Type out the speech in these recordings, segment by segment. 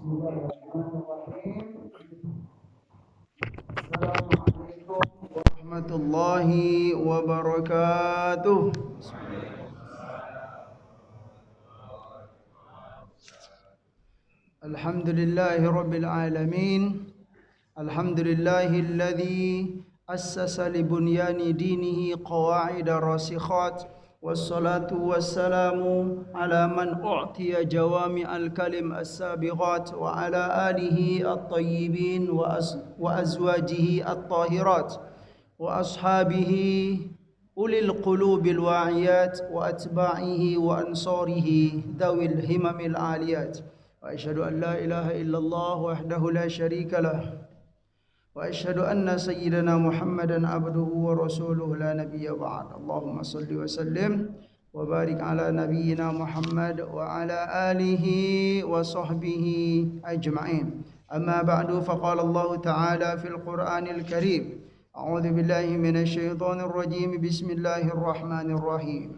Bismillahirrahmanirrahim. Assalamualaikum warahmatullahi wabarakatuh. Alhamdulillahi rabbil alamin. Alhamdulillahilladzi assasa li bunyani dinihi qawa'ida rasikhat. Wassalatu wassalamu ala man u'tiya jawami al-kalim as-sabighat wa ala alihi at-tayyibin wa azwajihi at-tahirat wa ashabihi ulil qulubil wa'iyat wa atba'ihi wa ansarihi dawil himamil aliyat. Wa asyhadu an la ilaha illallah wahdahu la syarika lah. وأشهد أن سيدنا محمدا عبده ورسوله لا نبي بعد. اللهم صل وسلم وبارك على نبينا محمد وعلى آله وصحبه أجمعين. أما بعد فقال الله تعالى في القرآن الكريم أعوذ بالله من الشيطان الرجيم بسم الله الرحمن الرحيم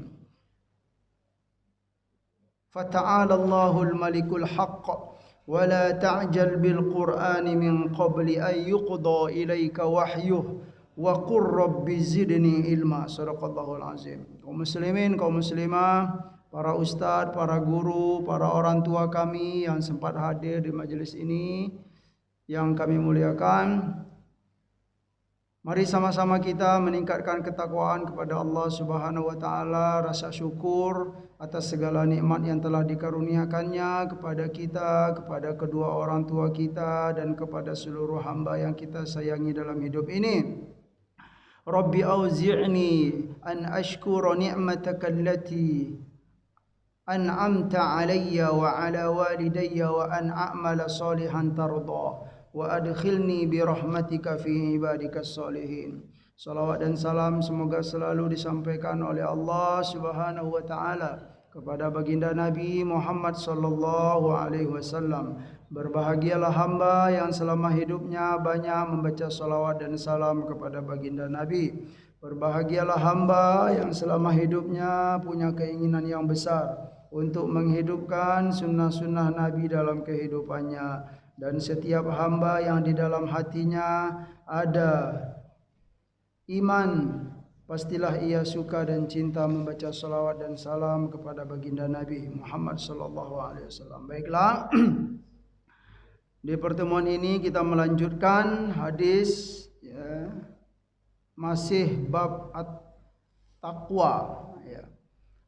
فتعالى الله الملك الحق ولا تعجل بالقرآن من قبل أن يقضى إليك وحيه وقل رب زدني علما. Shadaqallahul azim. Kaum muslimin, kaum muslimah, para ustadz, para guru, para orang tua kami yang sempat hadir di majelis ini yang kami muliakan, mari sama-sama kita meningkatkan ketakwaan kepada Allah Subhanahu wa taala, rasa syukur atas segala nikmat yang telah dikaruniakannya kepada kita, kepada kedua orang tua kita dan kepada seluruh hamba yang kita sayangi dalam hidup ini. Rabbi auzi'ni an ashkura ni'mataka allati an'amta 'alayya wa 'ala walidayya wa an a'mala salihan tarda wa adkhilni bi rahmatika fi ibadikas salihin. Salawat dan salam semoga selalu disampaikan oleh Allah Subhanahu wa taala kepada baginda Nabi Muhammad sallallahu alaihi wasallam. Berbahagialah hamba yang selama hidupnya banyak membaca salawat dan salam kepada baginda Nabi. Berbahagialah hamba yang selama hidupnya punya keinginan yang besar untuk menghidupkan sunnah-sunnah Nabi dalam kehidupannya. Dan setiap hamba yang di dalam hatinya ada iman, pastilah ia suka dan cinta membaca salawat dan salam kepada baginda Nabi Muhammad sallallahu alaihi wasallam. Baiklah, di pertemuan ini kita melanjutkan hadis masih bab at-taqwa ya.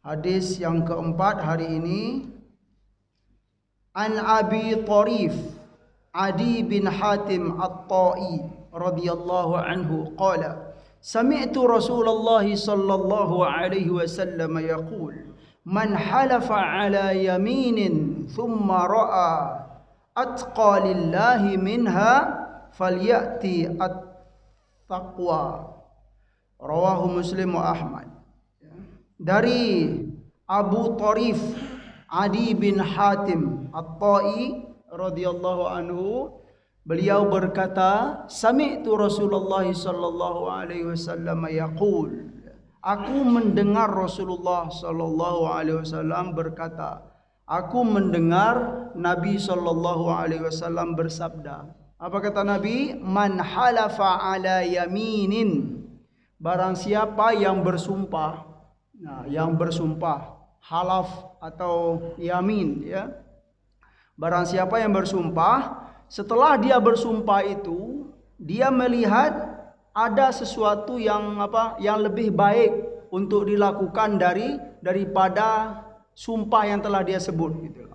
Hadis yang keempat hari ini, an Abi Tharif Adi bin Hatim At-Ta'i radhiyallahu anhu qala sami'tu Rasulullah sallallahu alaihi wasallam yaqul man halafa ala yaminin thumma ra'a atqa lillahi minha falyati at-taqwa. Rawahu Muslim wa Ahmad. Dari Abu Tharif Adi bin Hatim At-Ta'i radhiyallahu anhu, beliau berkata, sami'tu Rasulullah sallallahu alaihi wasallam yaqul, aku mendengar Rasulullah sallallahu alaihi wasallam berkata, aku mendengar Nabi sallallahu alaihi wasallam bersabda. Apa kata Nabi? Man halafa ala yaminin, barang siapa yang bersumpah. Nah, yang bersumpah, halaf atau yamin ya. Barang siapa yang bersumpah, setelah dia bersumpah itu, dia melihat ada sesuatu yang lebih baik untuk dilakukan daripada sumpah yang telah dia sebut gitu.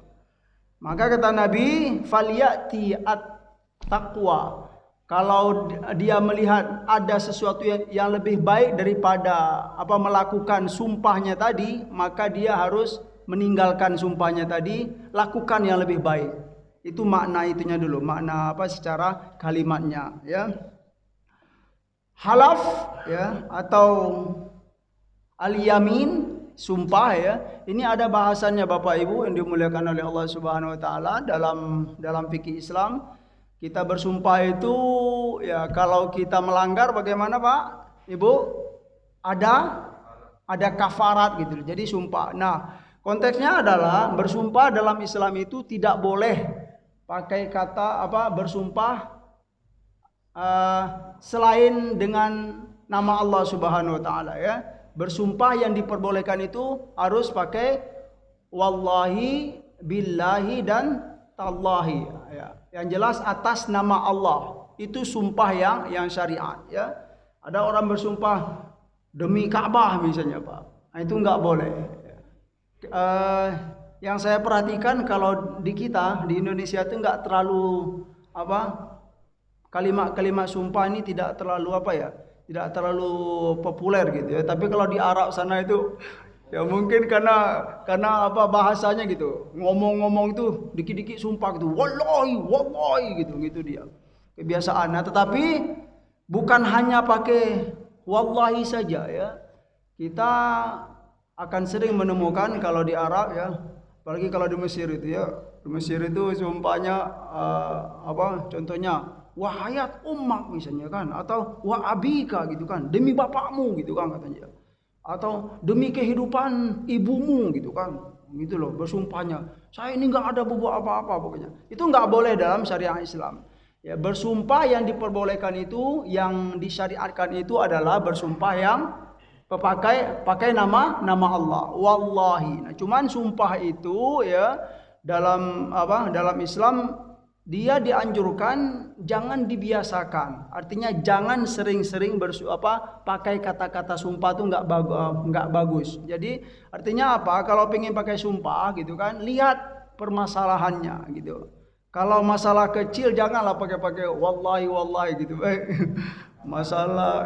Maka kata Nabi, falyati at-taqwa. Kalau dia melihat ada sesuatu yang lebih baik daripada melakukan sumpahnya tadi, maka dia harus meninggalkan sumpahnya tadi, lakukan yang lebih baik. Itu makna itunya dulu, makna secara kalimatnya ya. Halaf ya atau al-yamin, sumpah ya. Ini ada bahasannya Bapak Ibu yang dimuliakan oleh Allah Subhanahu wa taala dalam fikih Islam. Kita bersumpah itu ya, kalau kita melanggar bagaimana Pak Ibu? Ada kafarat gitu. Jadi sumpah. Nah, konteksnya adalah bersumpah dalam Islam itu tidak boleh pakai kata apa bersumpah selain dengan nama Allah Subhanahu wa taala ya. Bersumpah yang diperbolehkan itu harus pakai wallahi, billahi dan tallahi ya. Yang jelas atas nama Allah. Itu sumpah yang syariat ya. Ada orang bersumpah demi Ka'bah misalnya, Pak. Nah, itu enggak boleh. Yang saya perhatikan kalau di kita di Indonesia itu enggak terlalu kalimat-kalimat sumpah ini tidak terlalu tidak terlalu populer gitu ya. Tapi kalau di Arab sana itu ya mungkin karena bahasanya gitu. Ngomong-ngomong itu dikit-dikit sumpah gitu. Wallahi gitu dia. Kebiasaan. Nah, tetapi bukan hanya pakai wallahi saja ya. Kita akan sering menemukan kalau di Arab ya, apalagi kalau di Mesir itu ya. Di Mesir itu sumpahnya contohnya wahayat ummak misalnya kan, atau wa abika gitu kan, demi bapakmu gitu kan katanya. Atau demi kehidupan ibumu gitu kan. Gitu loh bersumpahnya. Saya ini enggak ada berbuat apa-apa pokoknya. Itu enggak boleh dalam syariat Islam. Ya, bersumpah yang diperbolehkan itu, yang disyariatkan itu adalah bersumpah yang pakai nama Allah, wallahi. Nah, cuman sumpah itu ya dalam Islam dia dianjurkan jangan dibiasakan. Artinya jangan sering-sering pakai kata-kata sumpah itu enggak bagus. Jadi artinya apa? Kalau pengen pakai sumpah gitu kan, lihat permasalahannya gitu. Kalau masalah kecil janganlah pakai wallahi gitu. Masalah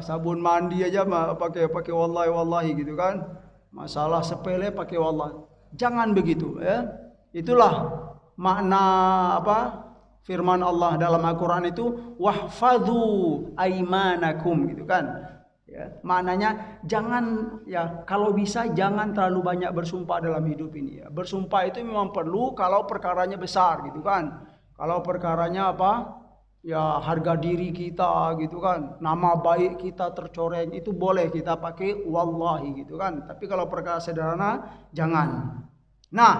sabun mandi aja pakai wallahi gitu kan. Masalah sepele pakai wallahi. Jangan begitu ya. Itulah makna firman Allah dalam Al-Qur'an itu wahfadzu aimanakum gitu kan. Ya, maknanya jangan ya kalau bisa jangan terlalu banyak bersumpah dalam hidup ini ya. Bersumpah itu memang perlu kalau perkaranya besar gitu kan. Kalau perkaranya ya harga diri kita gitu kan, nama baik kita tercoreng, itu boleh kita pakai wallahi gitu kan. Tapi kalau perkara sederhana jangan. Nah,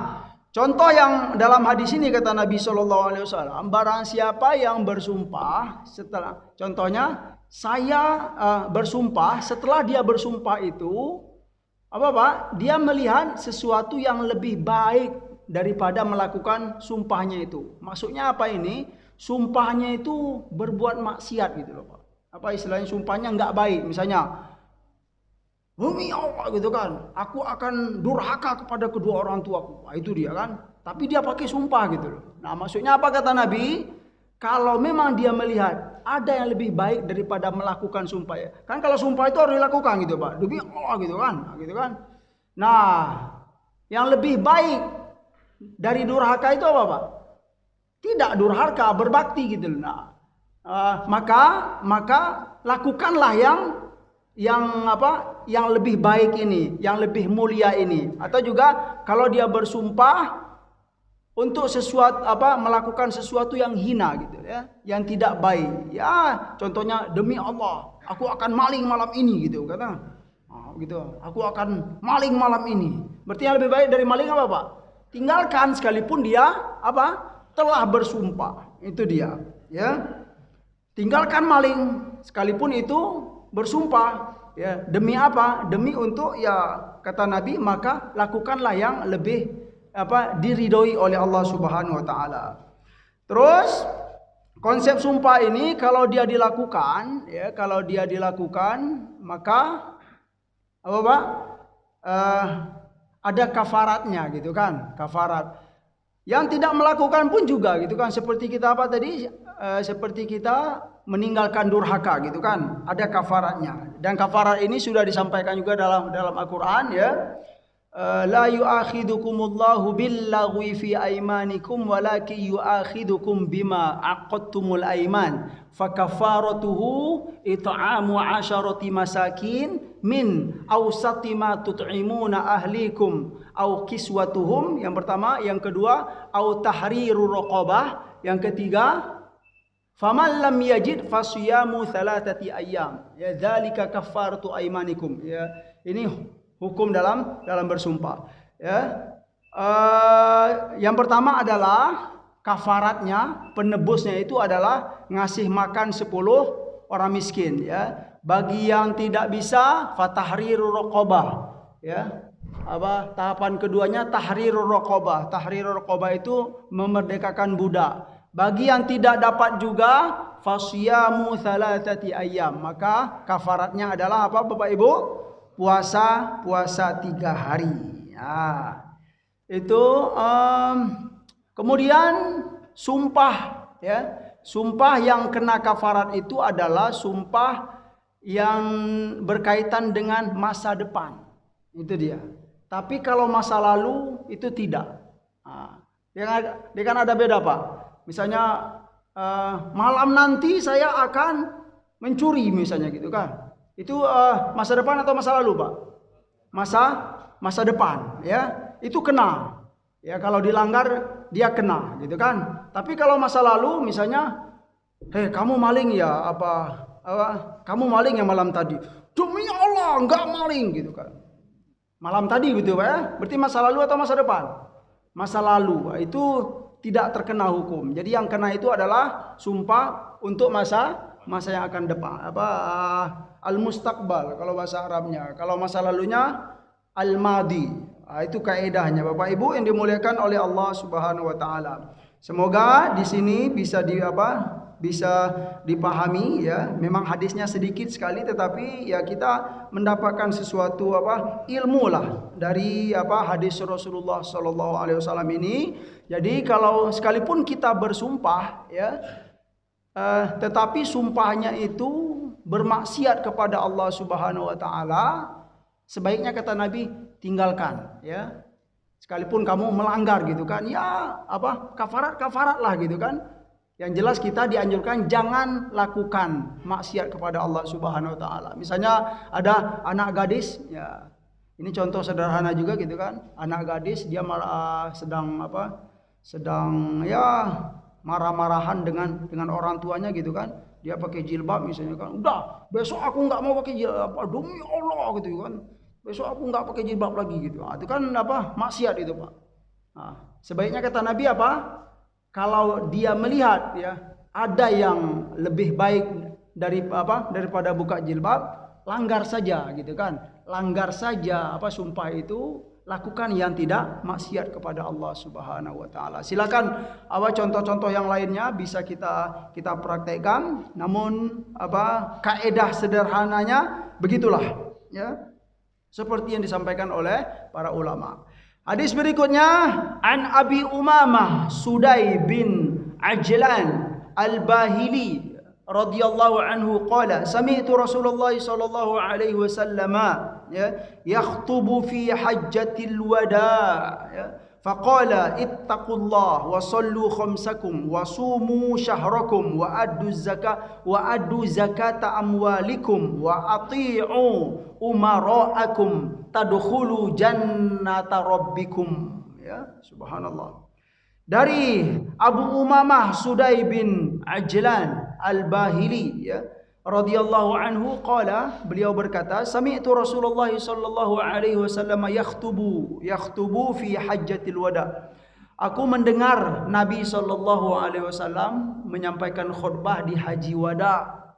contoh yang dalam hadis ini kata Nabi SAW, barang siapa yang bersumpah setelah, contohnya saya bersumpah, setelah dia bersumpah itu dia melihat sesuatu yang lebih baik daripada melakukan sumpahnya itu. Maksudnya apa ini? Sumpahnya itu berbuat maksiat gitu loh, Pak. Apa istilahnya, sumpahnya enggak baik. Misalnya demi Allah gitu kan, aku akan durhaka kepada kedua orang tuaku. Nah, itu dia kan. Tapi dia pakai sumpah gitu loh. Nah, maksudnya apa kata Nabi? Kalau memang dia melihat ada yang lebih baik daripada melakukan sumpah ya. Kan kalau sumpah itu harus dilakukan gitu, Pak. Demi Allah gitu kan. Nah, yang lebih baik dari durhaka itu apa, Pak? Tidak durhaka, berbakti gitu loh. Nah, maka lakukanlah yang lebih baik ini, yang lebih mulia ini. Atau juga kalau dia bersumpah untuk melakukan sesuatu yang hina gitu ya, yang tidak baik. Ya, contohnya demi Allah, aku akan maling malam ini gitu kata. Gitu. Aku akan maling malam ini. Berarti yang lebih baik dari maling apa, Pak? Tinggalkan sekalipun dia telah bersumpah. Itu dia, ya. Tinggalkan maling sekalipun itu bersumpah, ya. Demi apa? Demi untuk ya kata Nabi, maka lakukanlah yang lebih diridhoi oleh Allah Subhanahu wa taala. Terus konsep sumpah ini kalau dia dilakukan maka ada kafaratnya gitu kan, kafarat. Yang tidak melakukan pun juga gitu kan, seperti kita seperti kita meninggalkan durhaka gitu kan, ada kafaratnya. Dan kafarat ini sudah disampaikan juga dalam Al-Qur'an ya. La yu'akhidukumullahu billaghwi fi aymanikum walakin yu'akhidukum bima aqadtumul ayman fakafaratuhu it'amu 'asharati masakin min awsati ma tut'imuna ahlikum au kiswatuhum, yang pertama. Yang kedua au tahriru raqabah. Yang ketiga faman lam yajid fasiyamu thalathati ayyam, ya dzalika kaffaratu aymanikum. Ya, ini hukum dalam bersumpah ya. Yang pertama adalah kafaratnya, penebusnya itu adalah ngasih makan 10 orang miskin, ya. Bagi yang tidak bisa, fatahriru raqabah, ya. Tahapan keduanya tahriru raqabah. Tahriru raqabah itu memerdekakan budak. Bagi yang tidak dapat juga, fasyamu thalathati ayyam. Maka kafaratnya adalah apa, Bapak Ibu? Puasa 3 hari. Ya. Itu kemudian sumpah, ya. Sumpah yang kena kafarat itu adalah sumpah yang berkaitan dengan masa depan. Itu dia. Tapi kalau masa lalu itu tidak. Dia kan ada beda, Pak. Misalnya malam nanti saya akan mencuri misalnya gitu kan. Itu masa depan atau masa lalu, Pak? Masa depan, ya. Itu kena. Ya, kalau dilanggar dia kena gitu kan. Tapi kalau masa lalu misalnya, kamu maling ya, kamu maling ya malam tadi. Demi Allah enggak maling gitu kan. Malam tadi gitu, Pak, ya. Berarti masa lalu atau masa depan? Masa lalu. Itu tidak terkena hukum. Jadi yang kena itu adalah sumpah untuk masa yang akan depan. Al-mustaqbal kalau bahasa Arabnya. Kalau masa lalunya al-madi. Itu kaedahnya, Bapak Ibu yang dimuliakan oleh Allah Subhanahu wa taala. Semoga di sini bisa dipahami, ya. Memang hadisnya sedikit sekali tetapi ya kita mendapatkan sesuatu ilmu lah dari hadis Rasulullah sallallahu alaihi wasallam ini. Jadi kalau sekalipun kita bersumpah, ya, tetapi sumpahnya itu bermaksiat kepada Allah Subhanahu wa taala, sebaiknya kata Nabi tinggalkan, ya. Sekalipun kamu melanggar gitu kan, ya kafarat lah gitu kan. Yang jelas kita dianjurkan jangan lakukan maksiat kepada Allah Subhanahu wa taala. Misalnya ada anak gadis, ya. Ini contoh sederhana juga gitu kan. Anak gadis dia malah sedang ya marah-marahan dengan orang tuanya gitu kan. Dia pakai jilbab misalnya kan. Udah, besok aku nggak mau pakai jilbab, demi Allah gitu kan. Besok aku nggak pakai jilbab lagi gitu. Itu kan maksiat itu, Pak. Sebaiknya kata Nabi kalau dia melihat, ya, ada yang lebih baik daripada buka jilbab, langgar saja gitu kan. Langgar saja sumpah itu, lakukan yang tidak maksiat kepada Allah Subhanahu wa taala. Silakan contoh-contoh yang lainnya bisa kita praktekkan. Namun kaedah sederhananya begitulah, ya. Seperti yang disampaikan oleh para ulama. Hadis berikutnya, an Abi Umamah Sudai bin Ajlan Al-Bahili radhiyallahu anhu qala sami'tu Rasulullah sallallahu alaihi wasallam yakhtubu fi hajjatil wada', ya. Faqala ittaqullah wa sallu khamsakum wa sumu syahrakum wa addu zakata amwalikum wa ati'u umara'akum tadkhulu jannata rabbikum, ya. Subhanallah. Dari Abu Umamah Sudai bin Ajlan Al-Bahili, ya, radhiyallahu anhu qala, beliau berkata, sami'tu Rasulullah sallallahu alaihi wasallam yakhtubu fi hajjatil wada'. Aku mendengar Nabi sallallahu alaihi wasallam menyampaikan khutbah di haji wada',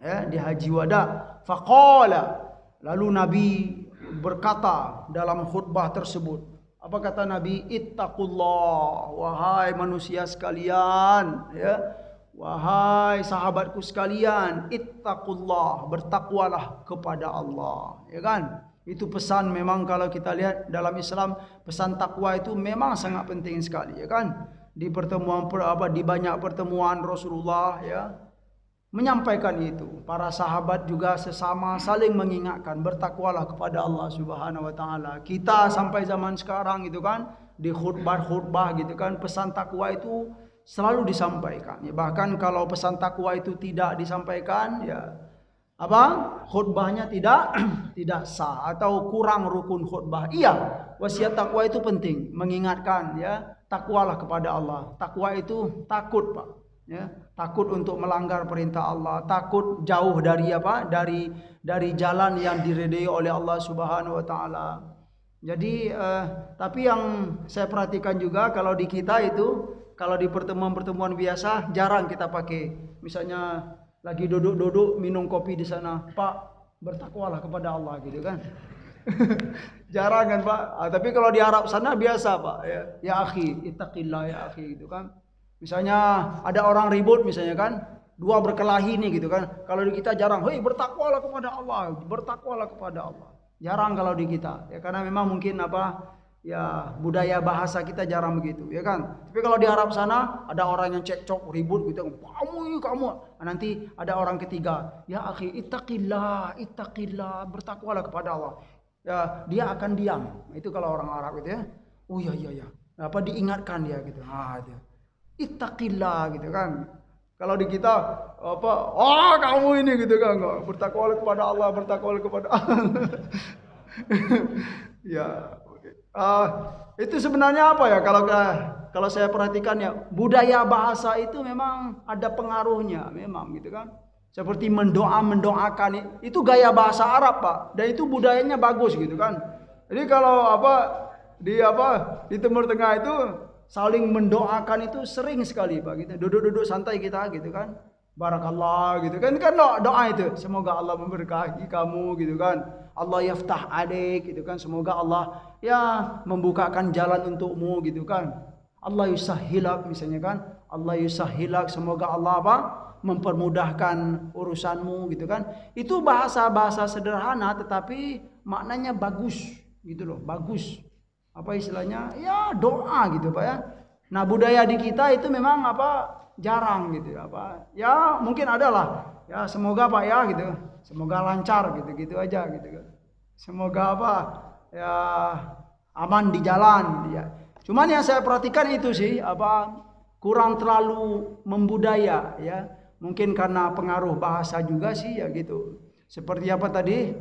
ya, di haji wada'. Faqala, lalu Nabi berkata dalam khutbah tersebut, apa kata Nabi? Ittaqullah, wahai manusia sekalian, ya. Wahai sahabatku sekalian, ittaqullah, bertakwalah kepada Allah, ya kan? Itu pesan memang kalau kita lihat dalam Islam, pesan takwa itu memang sangat penting sekali, ya kan? Di pertemuan di banyak pertemuan Rasulullah, ya, menyampaikan itu. Para sahabat juga sesama saling mengingatkan, bertakwalah kepada Allah Subhanahu wa taala. Kita sampai zaman sekarang gitu kan, di khutbah gitu kan, pesan takwa itu selalu disampaikan. Ya, bahkan kalau pesan takwa itu tidak disampaikan, ya khutbahnya tidak sah atau kurang rukun khutbah. Iya, wasiat takwa itu penting, mengingatkan, ya, takwalah kepada Allah. Takwa itu takut, Pak, ya, takut untuk melanggar perintah Allah, takut jauh dari dari jalan yang diridai oleh Allah Subhanahu wa taala. Jadi tapi yang saya perhatikan juga kalau di kita itu, kalau di pertemuan-pertemuan biasa jarang kita pakai. Misalnya lagi duduk-duduk minum kopi di sana, Pak, bertakwalah kepada Allah gitu kan. Jarang kan Pak. Tapi kalau di Arab sana biasa Pak ya. Ya akhi, ittaqillah ya akhi gitu kan. Misalnya ada orang ribut misalnya kan, dua berkelahi nih gitu kan. Kalau di kita jarang, "Hei, bertakwalah kepada Allah, bertakwalah kepada Allah." Jarang kalau di kita. Ya karena memang mungkin apa? Ya budaya bahasa kita jarang begitu, ya kan. Tapi kalau di Arab sana ada orang yang cekcok ribut gitu, kamu. Nah, nanti ada orang ketiga, ya akhi, ittaqillah, ittaqillah, bertakwalah kepada Allah. Ya, dia akan diam. Itu kalau orang Arab itu ya. Oh iya. Apa diingatkan dia gitu. Ah, itu. Ittaqillah gitu kan. Kalau di kita apa? Oh, kamu ini gitu kan. Bertakwalah kepada Allah, bertakwalah kepada Allah. Ya. Itu sebenarnya apa ya kalau saya perhatikan ya, budaya bahasa itu memang ada pengaruhnya memang gitu kan. Seperti mendoakan itu gaya bahasa Arab Pak, dan itu budayanya bagus gitu kan. Jadi kalau di Timur Tengah itu saling mendoakan itu sering sekali Pak gitu. Duduk-duduk santai kita gitu kan. Barakallah gitu kan doa itu. Semoga Allah memberkahi kamu gitu kan. Allah yaftah alaik gitu kan. Semoga Allah ya membukakan jalan untukmu gitu kan. Allah yusahhilak misalnya kan. Allah yusahhilak, semoga Allah apa? Mempermudahkan urusanmu gitu kan. Itu bahasa-bahasa sederhana tetapi maknanya bagus gitu loh, bagus. Apa istilahnya? Ya doa gitu Pak ya. Nah, budaya di kita itu memang apa? Jarang gitu apa. Ya mungkin adalah. Ya semoga Pak ya gitu. Semoga lancar gitu-gitu aja gitu kan. Semoga apa? Ya aman di jalan ya. Cuman yang saya perhatikan itu sih apa, kurang terlalu membudaya ya. Mungkin karena pengaruh bahasa juga sih ya gitu. Seperti apa tadi?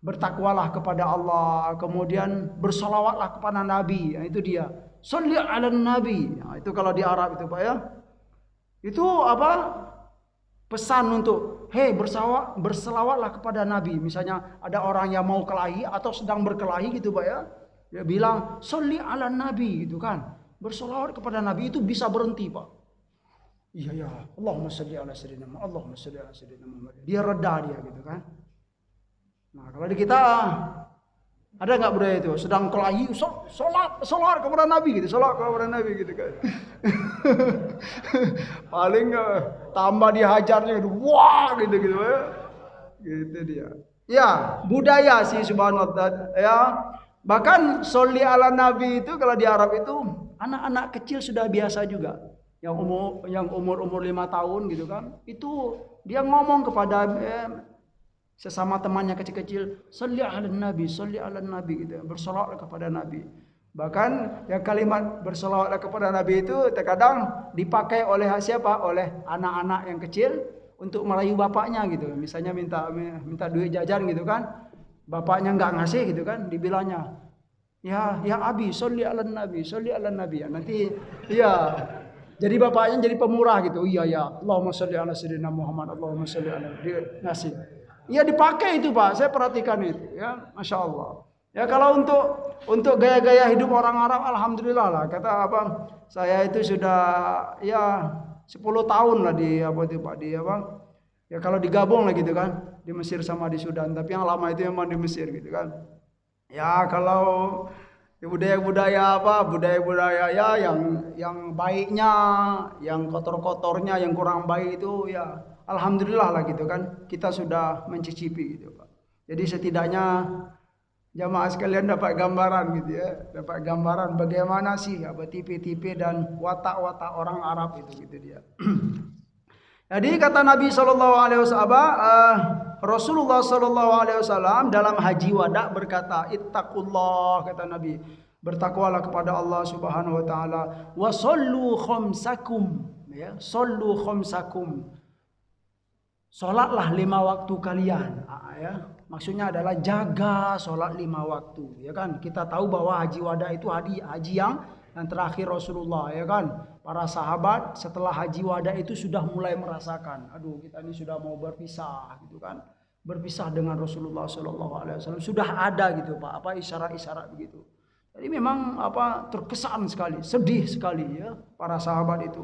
Bertakwalah kepada Allah, kemudian bersolawatlah kepada Nabi. Nah, itu dia. Sholli ala Nabi. Nah, itu kalau di Arab itu Pak ya. Itu apa? Pesan untuk berselawatlah kepada Nabi. Misalnya ada orang yang mau kelahi atau sedang berkelahi gitu Pak ya. Dia bilang sholli ala Nabi gitu kan. Bersolawat kepada Nabi itu bisa berhenti Pak. Iya. Allahumma sholli ala sayyidina Muhammad. Allahumma sholli ala sayyidina Muhammad. Dia reda dia gitu kan. Nah, kalau di kita ada nggak budaya itu? Sedang kelahi, sholat kepada Nabi gitu, sholat kepada Nabi gitu kan. Paling tambah dihajarnya gitu, wah gitu ya. Gitu dia. Ya, budaya sih subhanallah ya. Bahkan sholli ala Nabi itu kalau di Arab itu anak-anak kecil sudah biasa juga. Yang umur 5 tahun gitu kan. Itu dia ngomong kepada sesama temannya kecil-kecil, sholli ala Nabi gitu, bersolawat kepada Nabi. Bahkan yang kalimat bersolawat kepada Nabi itu terkadang dipakai oleh siapa? Oleh anak-anak yang kecil untuk merayu bapaknya gitu. Misalnya minta duit jajan gitu kan. Bapaknya enggak ngasih gitu kan, dibilangnya, "Ya Abi, sholli ala Nabi." Nanti iya. Jadi bapaknya jadi pemurah gitu. Iya ya. Allahumma sholli ala sayyidina Muhammad. Allahumma sholli ala dia ngasih. Iya dipakai itu Pak, saya perhatikan itu ya, Masya Allah. Ya kalau untuk gaya-gaya hidup orang Arab, alhamdulillah lah. Kata apa? Saya itu sudah ya 10 tahun lah di Pak di apa? Ya kalau digabung lah gitu kan, di Mesir sama di Sudan. Tapi yang lama itu memang di Mesir gitu kan. Ya kalau budaya ya yang baiknya, yang kotor-kotornya, yang kurang baik itu ya alhamdulillah lah gitu kan, kita sudah mencicipi gitu Pak. Jadi setidaknya jamaah sekalian dapat gambaran gitu ya, dapat gambaran bagaimana sih apa tipe-tipe dan watak-watak orang Arab itu gitu dia. Jadi kata Nabi SAW, Rasulullah SAW dalam haji wada berkata, ittaqullah, kata Nabi, bertakwalah kepada Allah Subhanahu wa taala, wa shollu khamsakum, ya, shollu khamsakum. Salatlah 5 waktu kalian, ya. Maksudnya adalah jaga salat 5 waktu, ya kan? Kita tahu bahwa haji wada itu haji yang terakhir Rasulullah, ya kan? Para sahabat setelah haji wada itu sudah mulai merasakan, aduh kita ini sudah mau berpisah gitu kan. berpisah dengan Rasulullah Sallallahu Alaihi Wasallam. Sudah ada gitu Pak, apa isyarat-isyarat begitu. Jadi memang apa terkesan sekali, sedih sekali ya para sahabat itu.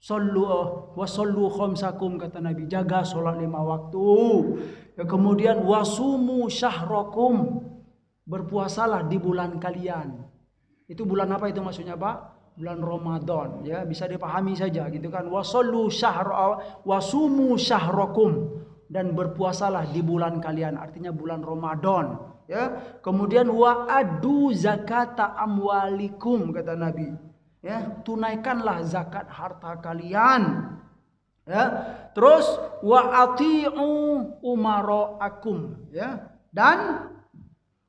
Sallu wa sallu khamsakum kata Nabi, jaga solat 5 waktu. Ya, kemudian wasumu syahrakum, berpuasalah di bulan kalian. Itu bulan apa itu maksudnya Pak? Bulan Ramadan ya, bisa dipahami saja gitu kan. Wasallu syahra wasumu syahrakum, dan berpuasalah di bulan kalian, artinya bulan Ramadan ya. Kemudian wa adu zakata amwalikum kata Nabi. Ya, tunaikanlah zakat harta kalian. Ya. Terus wa ati'u umara'akum ya, dan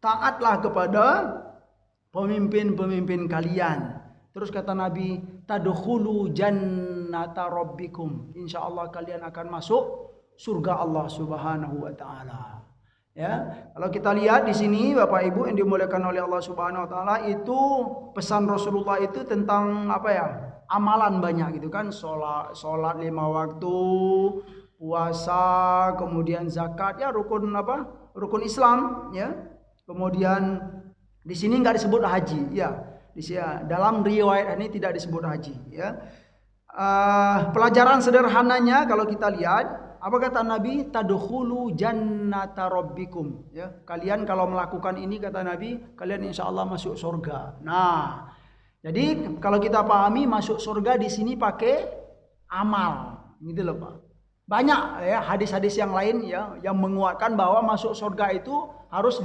taatlah kepada pemimpin-pemimpin kalian. Terus kata Nabi, tadkhulu jannata rabbikum. Insyaallah kalian akan masuk surga Allah Subhanahu wa taala. Ya, kalau kita lihat di sini Bapak Ibu yang dimuliakan oleh Allah Subhanahu wa taala, itu pesan Rasulullah itu tentang apa ya? Amalan banyak gitu kan, salat 5 waktu, puasa, kemudian zakat ya, rukun apa? Rukun Islam ya. Kemudian di sini enggak disebut haji ya. Di sini dalam riwayat ini tidak disebut haji ya. Pelajaran sederhananya kalau kita lihat, apa kata Nabi? Tadkhulu jannata rabbikum ya. Kalian kalau melakukan ini kata Nabi, kalian insyaallah masuk surga. Nah, jadi kalau kita pahami masuk surga di sini pakai amal, gitu loh Pak. Banyak ya hadis-hadis yang lain ya yang menguatkan bahwa masuk surga itu harus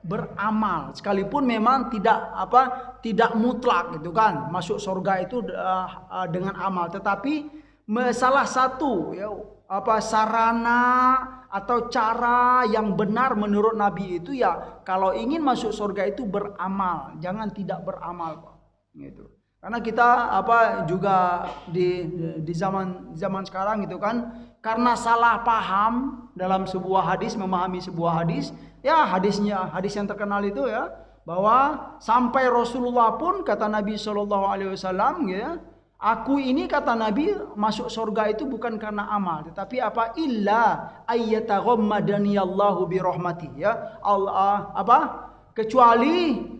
beramal, sekalipun memang tidak mutlak gitu kan. Masuk surga itu dengan amal, tetapi salah satu ya sarana atau cara yang benar menurut Nabi itu ya, kalau ingin masuk surga itu beramal, jangan tidak beramal Pak. Gitu. Karena kita juga di zaman sekarang gitu kan, karena salah paham dalam sebuah hadis, memahami sebuah hadis, ya hadis yang terkenal itu ya, bahwa sampai Rasulullah pun kata Nabi Shallallahu Alaihi Wasallam ya, aku ini kata Nabi masuk surga itu bukan karena amal, tetapi apa? Illa ayyataghammadaniyallahu birahmati ya. Allah kecuali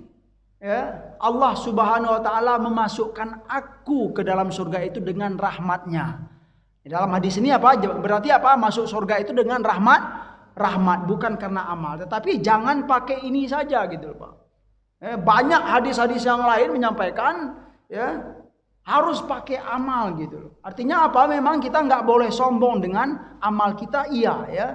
ya Allah Subhanahu wa taala memasukkan aku ke dalam surga itu dengan rahmatnya. Dalam hadis ini apa? Berarti apa? Masuk surga itu dengan rahmat, bukan karena amal. Tetapi jangan pakai ini saja gitu Pak. Banyak hadis-hadis yang lain menyampaikan ya harus pakai amal gitu loh. Artinya apa? Memang kita nggak boleh sombong dengan amal kita, iya ya,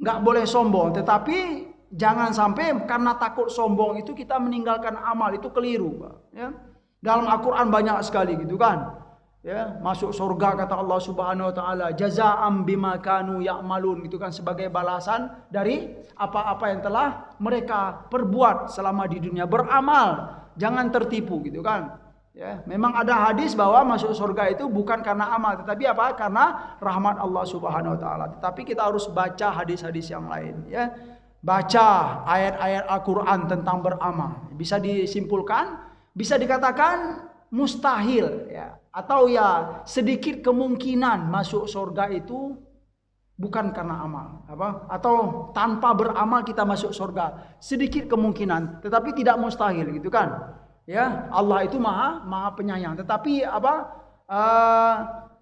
nggak boleh sombong. Tetapi jangan sampai karena takut sombong itu kita meninggalkan amal, itu keliru Pak. Ya. Dalam Al-Quran banyak sekali gitu kan. Ya, masuk surga kata Allah Subhanahu wa taala, jazaa'an bima kanu ya'malun, gitu kan, sebagai balasan dari apa-apa yang telah mereka perbuat selama di dunia, beramal, jangan tertipu gitu kan. Ya, memang ada hadis bahwa masuk surga itu bukan karena amal, tetapi apa? Karena rahmat Allah Subhanahu wa taala. Tetapi kita harus baca hadis-hadis yang lain ya. Baca ayat-ayat Al-Qur'an tentang beramal. Bisa disimpulkan, bisa dikatakan mustahil ya, atau ya sedikit kemungkinan masuk surga itu bukan karena amal, atau tanpa beramal kita masuk surga, sedikit kemungkinan, tetapi tidak mustahil gitu kan. Ya, Allah itu maha penyayang, tetapi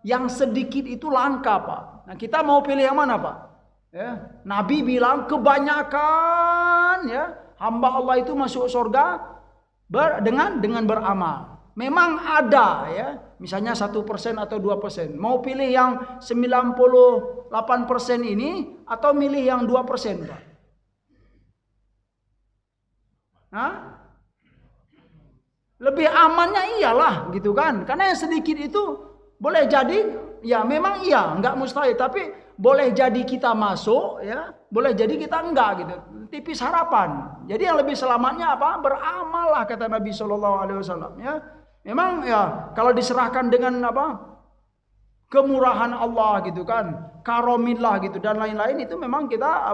yang sedikit itu langka Pak. Nah, kita mau pilih yang mana Pak? Ya, Nabi bilang kebanyakan ya hamba Allah itu masuk surga dengan beramal. Memang ada ya, misalnya 1% atau 2%. Mau pilih yang 98% ini atau milih yang 2% Pak? Hah? Lebih amannya iyalah gitu kan. Karena yang sedikit itu boleh jadi ya memang iya, enggak mustahil, tapi boleh jadi kita masuk ya, boleh jadi kita enggak gitu. Tipis harapan. Jadi yang lebih selamatnya apa? Beramal lah kata Nabi sallallahu alaihi wasallam ya. Memang ya kalau diserahkan dengan kemurahan Allah gitu kan, karomillah gitu dan lain-lain, itu memang kita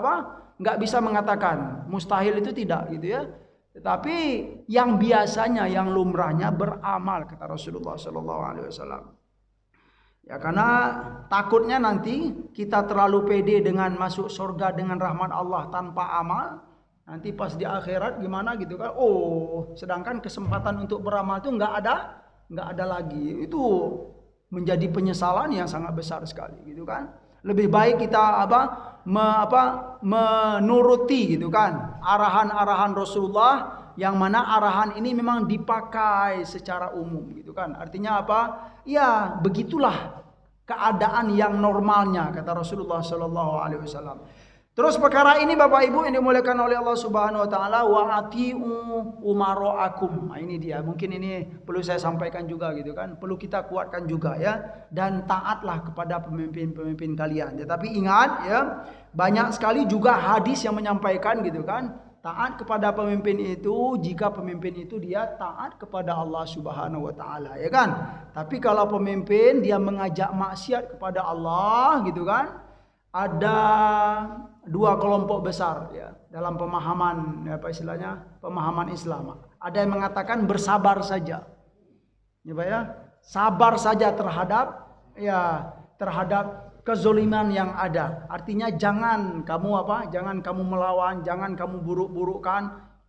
enggak bisa mengatakan mustahil itu tidak gitu ya. Tetapi yang biasanya, yang lumrahnya beramal kata Rasulullah sallallahu alaihi wasallam. Ya, karena takutnya nanti kita terlalu pede dengan masuk surga dengan rahmat Allah tanpa amal. Nanti pas di akhirat gimana gitu kan? Oh, sedangkan kesempatan untuk beramal itu nggak ada lagi. Itu menjadi penyesalan yang sangat besar sekali, gitu kan? Lebih baik kita menuruti gitu kan arahan-arahan Rasulullah, yang mana arahan ini memang dipakai secara umum gitu kan. Artinya apa? Ya, begitulah keadaan yang normalnya, kata Rasulullah sallallahu alaihi wasallam. Terus perkara ini Bapak Ibu yang dimuliakan oleh Allah Subhanahu wa taala, wa atiu umaraakum. Nah, ini dia. Mungkin ini perlu saya sampaikan juga gitu kan. Perlu kita kuatkan juga ya. Dan taatlah kepada pemimpin-pemimpin kalian. Tetapi ingat ya, banyak sekali juga hadis yang menyampaikan gitu kan. Taat kepada pemimpin itu jika pemimpin itu dia taat kepada Allah Subhanahu wa taala, ya kan? Tapi kalau pemimpin dia mengajak maksiat kepada Allah gitu kan, ada dua kelompok besar ya dalam pemahaman pemahaman Islam. Ada yang mengatakan bersabar saja. Ya Pak ya, sabar saja terhadap kezoliman yang ada. Artinya jangan kamu melawan, jangan kamu buruk-burukkan.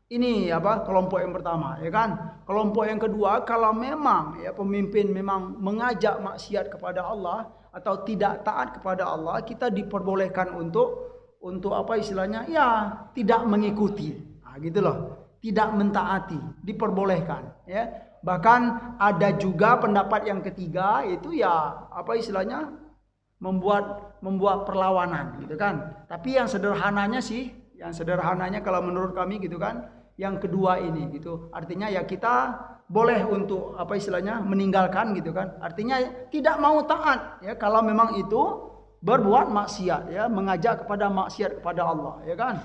Ini kelompok yang pertama, ya kan? Kelompok yang kedua, kalau memang ya pemimpin memang mengajak maksiat kepada Allah atau tidak taat kepada Allah, kita diperbolehkan untuk ya tidak mengikuti. Nah, gitu loh. Tidak mentaati, diperbolehkan, ya. Bahkan ada juga pendapat yang ketiga, itu ya membuat perlawanan gitu kan. Tapi yang sederhananya kalau menurut kami gitu kan, yang kedua ini gitu. Artinya ya kita boleh untuk meninggalkan gitu kan. Artinya tidak mau taat ya kalau memang itu berbuat maksiat ya, mengajak kepada maksiat kepada Allah, ya kan.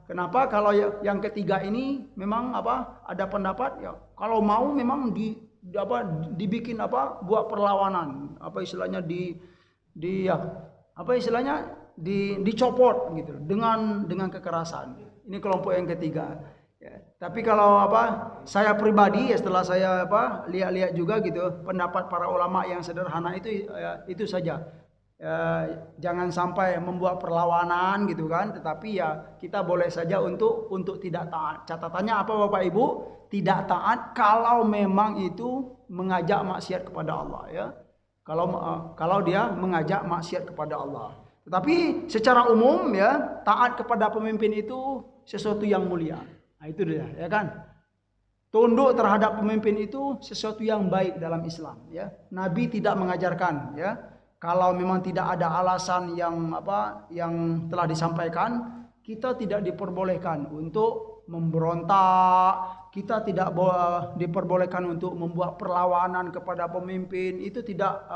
Kenapa kalau yang ketiga ini memang ada pendapat ya kalau mau memang dibikin buat perlawanan, dicopot gitu dengan kekerasan. Ini kelompok yang ketiga ya. Tapi kalau saya pribadi ya, setelah saya lihat-lihat juga gitu pendapat para ulama yang sederhana itu saja. Jangan sampai membuat perlawanan gitu kan, tetapi ya kita boleh saja untuk tidak taat. Catatannya apa Bapak Ibu? Tidak taat kalau memang itu mengajak maksiat kepada Allah ya. Kalau dia mengajak maksiat kepada Allah. Tetapi secara umum ya, taat kepada pemimpin itu sesuatu yang mulia. Nah, itu dia, ya kan? Tunduk terhadap pemimpin itu sesuatu yang baik dalam Islam ya. Nabi tidak mengajarkan ya, kalau memang tidak ada alasan yang telah disampaikan, kita tidak diperbolehkan untuk memberontak, kita tidak diperbolehkan untuk membuat perlawanan kepada pemimpin. Itu tidak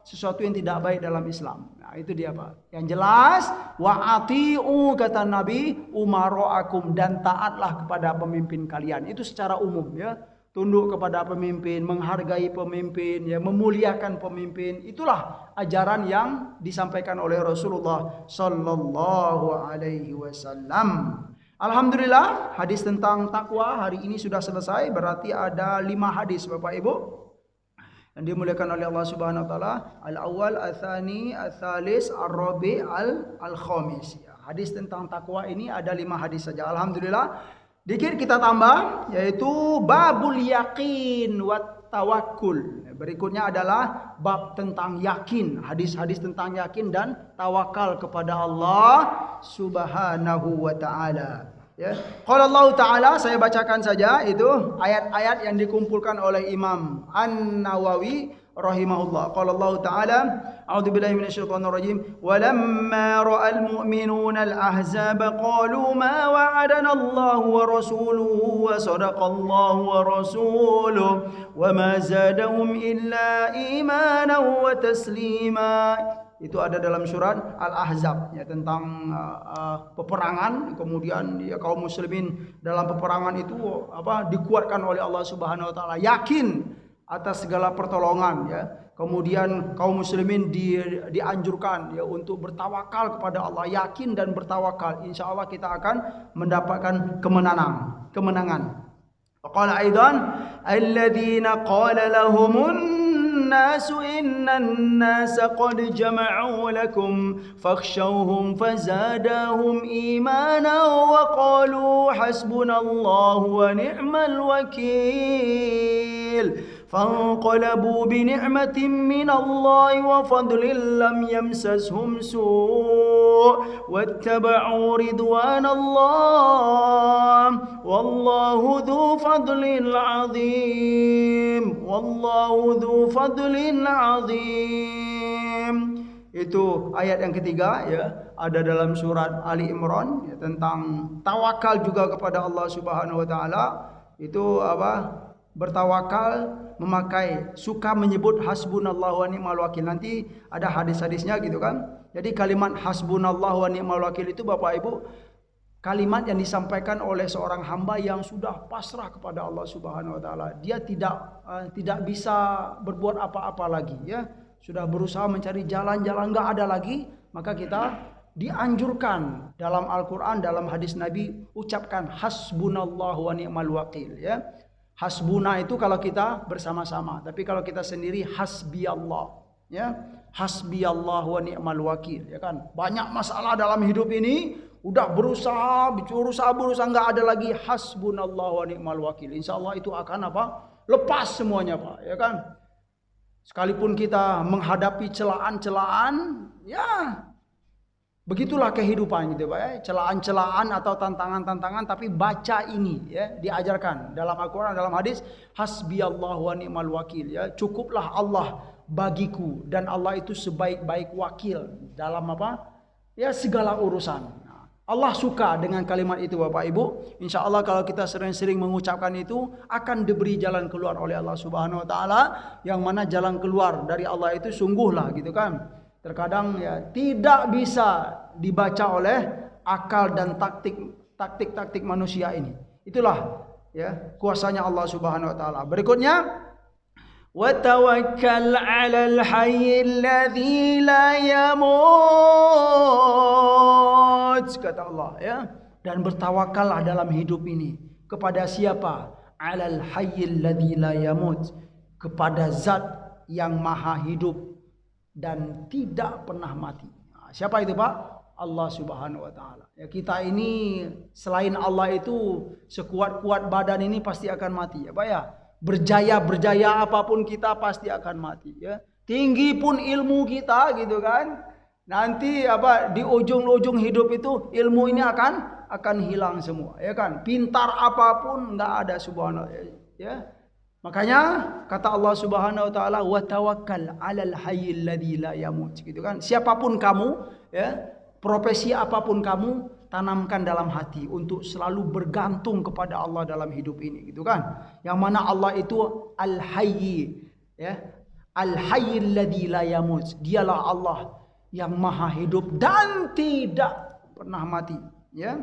sesuatu yang tidak baik dalam Islam. Nah, itu dia Pak. Yang jelas, wa atiu kata Nabi umaraakum, dan taatlah kepada pemimpin kalian. Itu secara umum ya. Tunduk kepada pemimpin, menghargai pemimpin, ya, memuliakan pemimpin. Itulah ajaran yang disampaikan oleh Rasulullah sallallahu alaihi wasallam. Alhamdulillah, hadis tentang takwa hari ini sudah selesai. Berarti ada 5 hadis Bapak Ibu yang dimuliakan oleh Allah Subhanahu wa taala. Al-awwal, al-tsani, al-tsalis, ar-rabi', al-khamis. Ya, hadis tentang takwa ini ada 5 hadis saja. Alhamdulillah. Dikit kita tambah, yaitu babul yakin wat tawakkul. Berikutnya adalah bab tentang yakin, hadis-hadis tentang yakin dan tawakal kepada Allah Subhanahu wa taala. Ya. Qala Allah taala, saya bacakan saja itu ayat-ayat yang dikumpulkan oleh Imam An-Nawawi rahimahullah. Qala Allah taala, a'udzubillahi minasyaitonir rajim. Walamma ra'al mu'minuna al-ahzab qalu ma wa'adana Allah wa rasuluhu wa sadaqallahu wa rasuluhu wa ma zadahum illa imanan wa taslima. Itu ada dalam surat Al-Ahzab ya, tentang peperangan. Kemudian ya, kaum muslimin dalam peperangan itu dikuatkan oleh Allah Subhanahu wa taala, yakin atas segala pertolongan ya. Kemudian kaum muslimin dianjurkan ya untuk bertawakal kepada Allah, yakin dan bertawakal. Insyaallah kita akan mendapatkan kemenangan. Qala aidan alladziina qala lahumun innan nasa qad jama'u lakum fakhshawhum fazadahum imanan wa qalu hasbunallahu wa ni'mal wakil. فانقلبوا بنعمة من الله وفضل لم يمسسهم سوء واتبعوا رضوان الله والله ذو فضل عظيم والله ذو فضل عظيم. Itu ayat yang ketiga ya, ada dalam surat Ali Imran ya, tentang tawakal juga kepada Allah Subhanahu wa taala. Itu apa? Bertawakal, memakai, suka menyebut hasbunallahu wa ni'mal wakil. Nanti ada hadis-hadisnya gitu kan. Jadi kalimat hasbunallahu wa ni'mal wakil itu Bapak Ibu kalimat yang disampaikan oleh seorang hamba yang sudah pasrah kepada Allah Subhanahu wa taala. Dia tidak bisa berbuat apa-apa lagi ya. Sudah berusaha mencari jalan-jalan enggak ada lagi, maka kita dianjurkan dalam Al-Qur'an, dalam hadis Nabi ucapkan hasbunallahu wa ni'mal wakil ya. Hasbuna itu kalau kita bersama-sama, tapi kalau kita sendiri hasbi Allah ya. Hasbi Allah wa ni'mal wakil ya kan. Banyak masalah dalam hidup ini, udah berusaha enggak ada lagi hasbunallah wa ni'mal wakil. Insyaallah itu akan apa? Lepas semuanya Pak ya kan. Sekalipun kita menghadapi celaan-celaan ya begitulah kehidupan gitu Pak ya. Celaan-celaan atau tantangan-tantangan, tapi baca ini ya, diajarkan dalam Al-Qur'an, dalam hadis, hasbiyallahu wa ni'mal wakil ya. Cukuplah Allah bagiku dan Allah itu sebaik-baik wakil dalam apa? Ya segala urusan. Nah, Allah suka dengan kalimat itu Bapak Ibu. Insyaallah kalau kita sering-sering mengucapkan itu akan diberi jalan keluar oleh Allah Subhanahu wa taala, yang mana jalan keluar dari Allah itu sungguhlah gitu kan. Terkadang ya tidak bisa dibaca oleh akal dan taktik manusia ini. Itulah ya kuasanya Allah Subhanahu wa taala. Berikutnya wa tawakkal 'alal hayyil ladzi la yamut, kata Allah ya. Dan bertawakallah dalam hidup ini kepada siapa? 'Alal hayyil ladzi la yamut, kepada zat yang maha hidup dan tidak pernah mati. Nah, siapa itu Pak? Allah Subhanahu wa taala. Ya, kita ini selain Allah itu sekuat-kuat badan ini pasti akan mati ya Pak ya. Berjaya apapun kita pasti akan mati ya. Tinggi pun ilmu kita gitu kan. Nanti apa di ujung-ujung hidup itu ilmu ini akan hilang semua ya kan. Pintar apapun enggak ada subhanallah ya. Makanya kata Allah Subhanahu wa taala wa tawakkal 'alal hayyil ladzi la yamut gitu kan. Siapapun kamu ya, profesi apapun kamu, tanamkan dalam hati untuk selalu bergantung kepada Allah dalam hidup ini gitu kan. Yang mana Allah itu al-hayy ya. Al-hayyil ladzi la yamut. Dialah Allah yang maha hidup dan tidak pernah mati ya.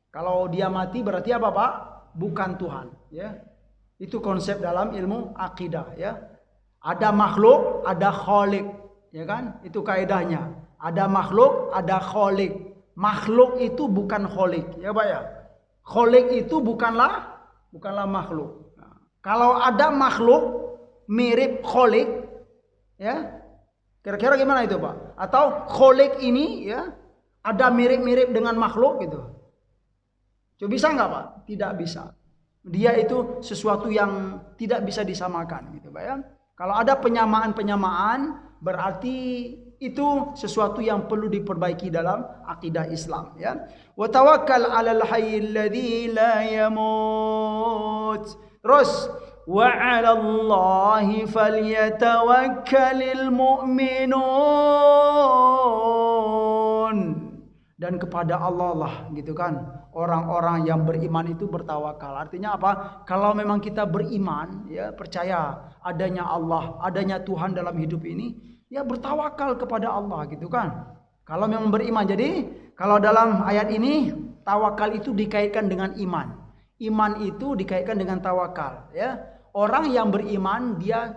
Kalau dia mati berarti apa Pak? Bukan Tuhan ya. Itu konsep dalam ilmu akidah ya. Ada makhluk, ada khalik ya kan? Itu kaidahnya. Ada makhluk, ada khalik. Makhluk itu bukan khalik ya Pak ya. Khalik itu bukanlah makhluk. Nah, kalau ada makhluk mirip khalik ya. Kira-kira gimana itu Pak? Atau khalik ini ya ada mirip-mirip dengan makhluk gitu. Coba bisa nggak Pak? Tidak bisa. Dia itu sesuatu yang tidak bisa disamakan gitu Pak ya. Kalau ada penyamaan-penyamaan berarti itu sesuatu yang perlu diperbaiki dalam akidah Islam ya. Wa tawakkal 'alal hayyil ladzi la yamut. Terus wa 'alallahi falyatawakkalul mu'minun. Dan kepada Allah lah gitu kan orang-orang yang beriman itu bertawakal. Artinya apa? Kalau memang kita beriman ya, percaya adanya Allah, adanya Tuhan dalam hidup ini, ya bertawakal kepada Allah gitu kan. Kalau memang beriman. Jadi kalau dalam ayat ini tawakal itu dikaitkan dengan iman. Iman itu dikaitkan dengan tawakal ya. Orang yang beriman dia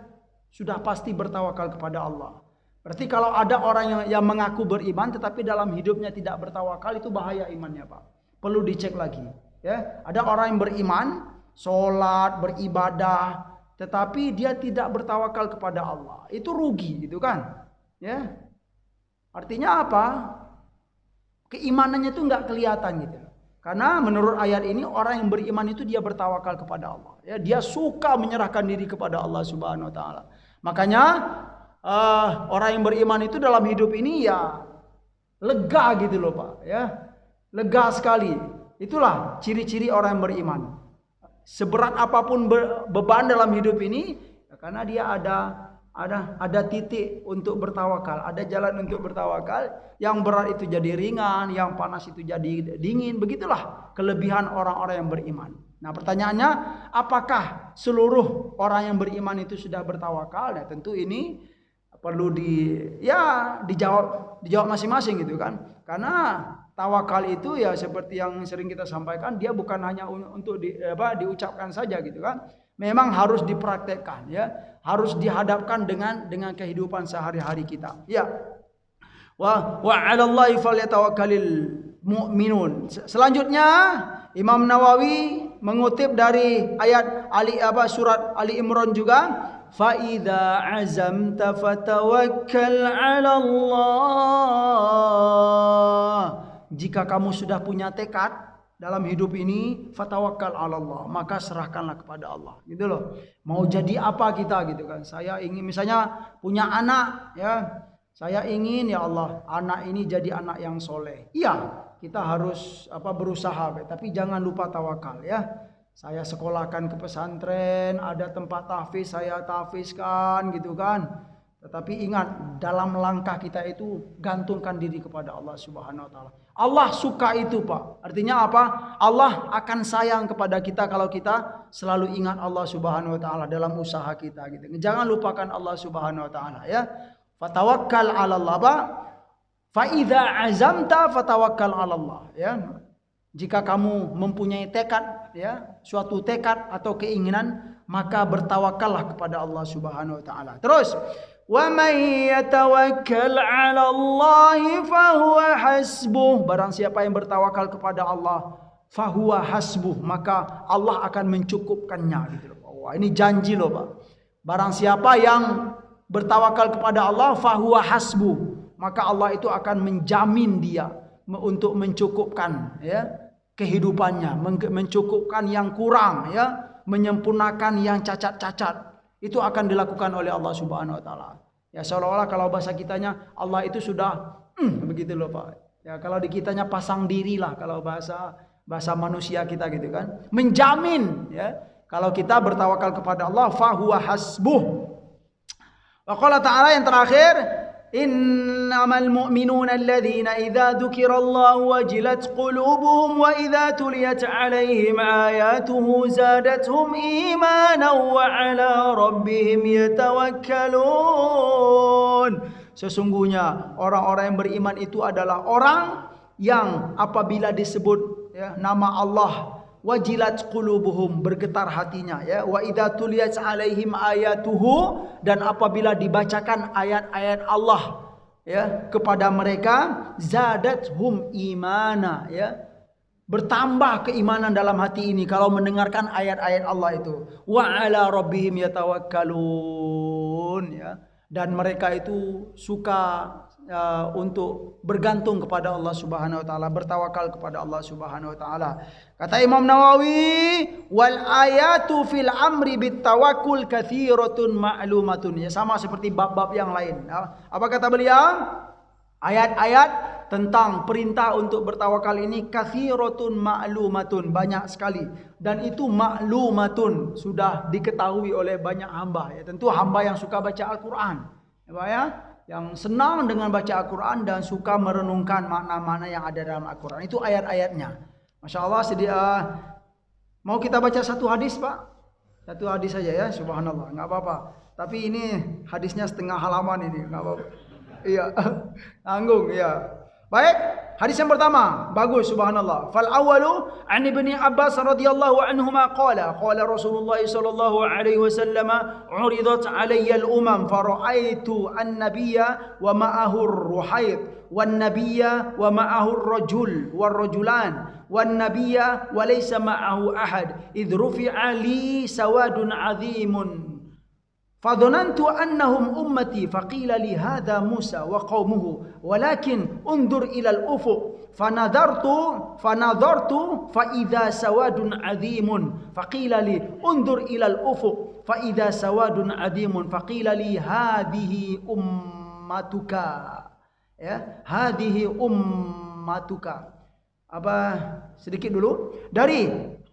sudah pasti bertawakal kepada Allah. Berarti kalau ada orang yang mengaku beriman tetapi dalam hidupnya tidak bertawakal, itu bahaya imannya Pak. Perlu dicek lagi ya. Ada orang yang beriman, sholat, beribadah, tetapi dia tidak bertawakal kepada Allah. Itu rugi gitu kan. Ya. Artinya apa? Keimanannya itu nggak kelihatan gitu. Karena menurut ayat ini orang yang beriman itu dia bertawakal kepada Allah. Ya, dia suka menyerahkan diri kepada Allah Subhanahu wa taala. Makanya orang yang beriman itu dalam hidup ini ya lega gitu loh Pak, ya. Lega sekali. Itulah ciri-ciri orang yang beriman. Seberat apapun beban dalam hidup ini, ya karena dia ada titik untuk bertawakal, ada jalan untuk bertawakal. Yang berat itu jadi ringan, yang panas itu jadi dingin. Begitulah kelebihan orang-orang yang beriman. Nah, pertanyaannya, apakah seluruh orang yang beriman itu sudah bertawakal? Nah, tentu ini perlu dijawab masing-masing gitu kan. Karena tawakal itu ya seperti yang sering kita sampaikan, dia bukan hanya untuk diucapkan saja gitu kan. Memang harus dipraktekkan ya, harus dihadapkan dengan kehidupan sehari-hari kita. Ya. Wa 'alallahi falyatawakkalul mu'minun. Selanjutnya Imam Nawawi mengutip dari ayat surat Ali Imran juga, fa idza azamta fatawakkal 'ala Allah. Jika kamu sudah punya tekad dalam hidup ini, fatawakkal 'ala Allah, maka serahkanlah kepada Allah. Gitu loh. Mau jadi apa kita gitu kan. Saya ingin misalnya punya anak ya. Saya ingin ya Allah, anak ini jadi anak yang soleh. Iya, kita harus berusaha, tapi jangan lupa tawakal ya. Saya sekolahkan ke pesantren, ada tempat tahfiz, saya tahfizkan gitu kan. Tetapi ingat, dalam langkah kita itu gantungkan diri kepada Allah Subhanahu wa taala. Allah suka itu, Pak. Artinya apa? Allah akan sayang kepada kita kalau kita selalu ingat Allah Subhanahu wa taala dalam usaha kita gitu. Jangan lupakan Allah Subhanahu wa taala ya. Fatawakkal 'ala Allah. Fa idza azamta fatawakkal 'ala Allah ya. Jika kamu mempunyai tekad ya, suatu tekad atau keinginan, maka bertawakallah kepada Allah Subhanahu wa taala. Terus, wa may yatawakkal 'ala Allah fa huwa hasbuh. Barang siapa yang bertawakal kepada Allah, fa huwa hasbuh, maka Allah akan mencukupkannya gitu loh. Wah, ini janji loh, Pak. Barang siapa yang bertawakal kepada Allah, fahuwa hasbuh, maka Allah itu akan menjamin dia untuk mencukupkan ya kehidupannya, mencukupkan yang kurang ya, menyempurnakan yang cacat-cacat. Itu akan dilakukan oleh Allah Subhanahu wa taala. Ya seolah-olah kalau bahasa kitanya Allah itu sudah begitu loh Pak. Ya kalau di kitanya pasang diri lah kalau bahasa manusia kita gitu kan. Menjamin ya kalau kita bertawakal kepada Allah, fahuwa hasbuh. Wa qala ta'ala yang terakhir, innamal mu'minuna alladhina idza dzukirallahu wajilat qulubuhum wa idza tuliyat 'alaihim ayatuhu zadatuhum imanan wa 'ala rabbihim yatawakkalun. Sesungguhnya orang-orang yang beriman itu adalah orang yang apabila disebut ya, nama Allah, wajilat qulubuhum, bergetar hatinya ya, wa idza tuliyat 'alaihim ayatuhu, dan apabila dibacakan ayat-ayat Allah ya kepada mereka, zadathum imana ya, bertambah keimanan dalam hati ini kalau mendengarkan ayat-ayat Allah itu, wa 'ala rabbihim yatawakkalun ya, dan mereka itu suka untuk bergantung kepada Allah Subhanahu wa taala, bertawakal kepada Allah Subhanahu wa taala. Kata Imam Nawawi, wal ayatu fil amri bit tawakkul katsiratun ma'lumatun. Ya sama seperti bab-bab yang lain. Apa kata beliau? Ayat-ayat tentang perintah untuk bertawakal ini katsiratun ma'lumatun, banyak sekali, dan itu ma'lumatun, sudah diketahui oleh banyak hamba ya. Tentu hamba yang suka baca Al-Qur'an. Ya, yang senang dengan baca Al-Quran dan suka merenungkan makna-makna yang ada dalam Al-Quran. Itu ayat-ayatnya. Masya Allah, mau kita baca satu hadis Pak? Satu hadis saja ya, subhanallah, nggak apa-apa. Tapi ini hadisnya setengah halaman ini, nggak apa-apa. Iya, tanggung ya. Baik, hadis yang pertama, bagus, subhanallah. Fal awalu an Ibni Abbas radhiyallahu anhuma qala Rasulullah sallallahu alaihi wasallam, uridat alayya al-umam fara'aitu an-nabiyya wa ma'ahu ar-ruhayd wan nabiyya wa ma'ahu ar-rajul war rajulan wan nabiyya wa laysa ma'ahu ahad idh rufi'a li sawadun 'azimun فظننت أنهم أمتي فقيل لي هذا موسى وقومه ولكن انظر إلى الأفق فنظرت فإذا سواد عظيم فقيل لي انظر إلى الأفق فإذا سواد عظيم فقيل لي هذه أمتك ya hadhihi ummatuka. Apa sedikit dulu dari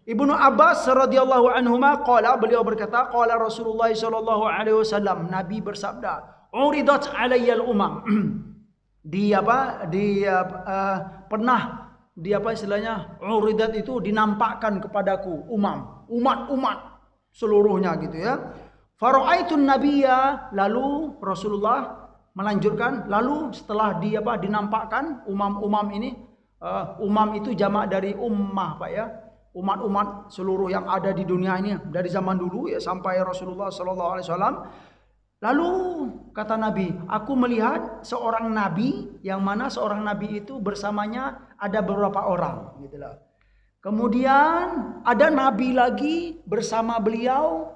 Ibnu Abbas radhiyallahu anhuma qala, beliau berkata qala Rasulullah sallallahu alaihi wasallam, Nabi bersabda, uridat alayyal umam. Pernah istilahnya uridat itu dinampakkan kepadaku umat seluruhnya gitu ya. Faraaitun nabiyya, lalu Rasulullah melanjutkan, lalu setelah dinampakkan umam ini, umam itu jamak dari ummah Pak ya. Umat-umat seluruh yang ada di dunia ini dari zaman dulu ya sampai Rasulullah sallallahu alaihi wasallam. Lalu kata Nabi, aku melihat seorang nabi yang mana seorang nabi itu bersamanya ada beberapa orang gitulah. Kemudian ada nabi lagi bersama beliau,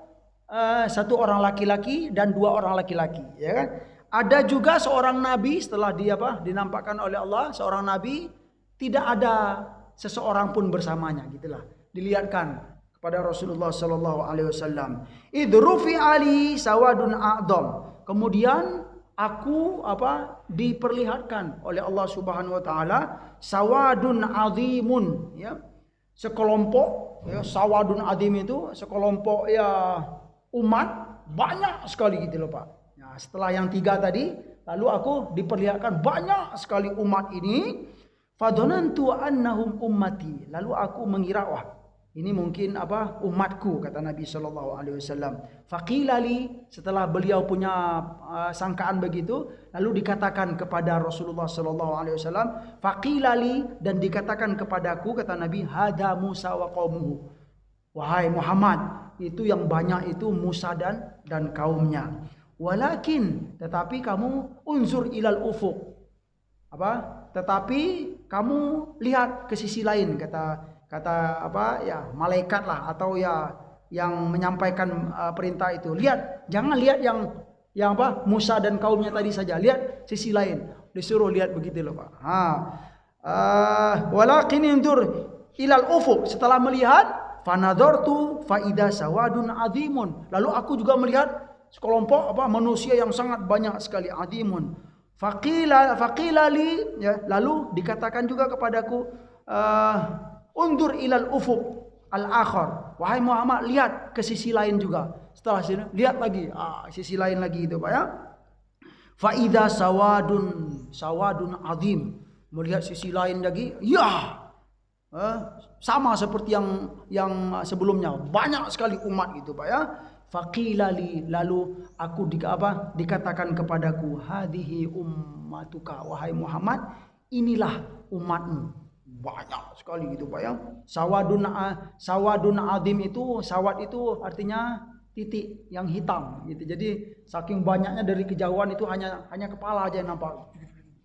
satu orang laki-laki dan dua orang laki-laki ya kan. Ada juga seorang nabi setelah dinampakkan oleh Allah, seorang nabi tidak ada seseorang pun bersamanya gitulah, dilihatkan kepada Rasulullah sallallahu alaihi wasallam. Idrufi ali sawadun a'dham. Kemudian aku diperlihatkan oleh Allah Subhanahu wa taala sawadun azimun ya, sekelompok ya, sawadun azim itu sekelompok ya umat banyak sekali gitu loh Pak. Nah, setelah yang tiga tadi, lalu aku diperlihatkan banyak sekali umat ini. Fadhanantu annahum ummati, lalu aku mengira ini mungkin umatku, kata Nabi sallallahu alaihi wasallam. Faqila li, setelah beliau punya sangkaan begitu, lalu dikatakan kepada Rasulullah sallallahu alaihi wasallam, faqila li, dan dikatakan kepadaku, kata Nabi, hada Musa wa qaumuhu. Wahai Muhammad, itu yang banyak itu Musa dan kaumnya. Walakin, tetapi kamu unzur ilal ufuq. Tetapi kamu lihat ke sisi lain, kata malaikat lah atau ya yang menyampaikan perintah itu. Lihat, jangan lihat yang Musa dan kaumnya tadi saja, lihat sisi lain. Disuruh lihat begitu loh Pak. Walakin unzur ilal ufuq, setelah melihat fanadhartu fa idza sawadun azimun. Lalu aku juga melihat sekelompok manusia yang sangat banyak sekali, azimun. Faqila li, ya, lalu dikatakan juga kepadaku, undur ilal ufuq al-akhar. Wahai Muhammad, lihat ke sisi lain juga. Setelah sini lihat lagi, sisi lain lagi itu Pak ya. Fa idza sawadun azim. Melihat sisi lain lagi, ya. Sama seperti yang sebelumnya, banyak sekali umat gitu Pak ya. Faqila li, lalu aku dikatakan kepadaku, hadhihi ummatuka, wahai Muhammad, inilah umatmu. Banyak sekali gitu Pak ya. Sawadun azim itu, sawad itu artinya titik yang hitam gitu. Jadi saking banyaknya dari kejauhan itu hanya kepala aja yang nampak.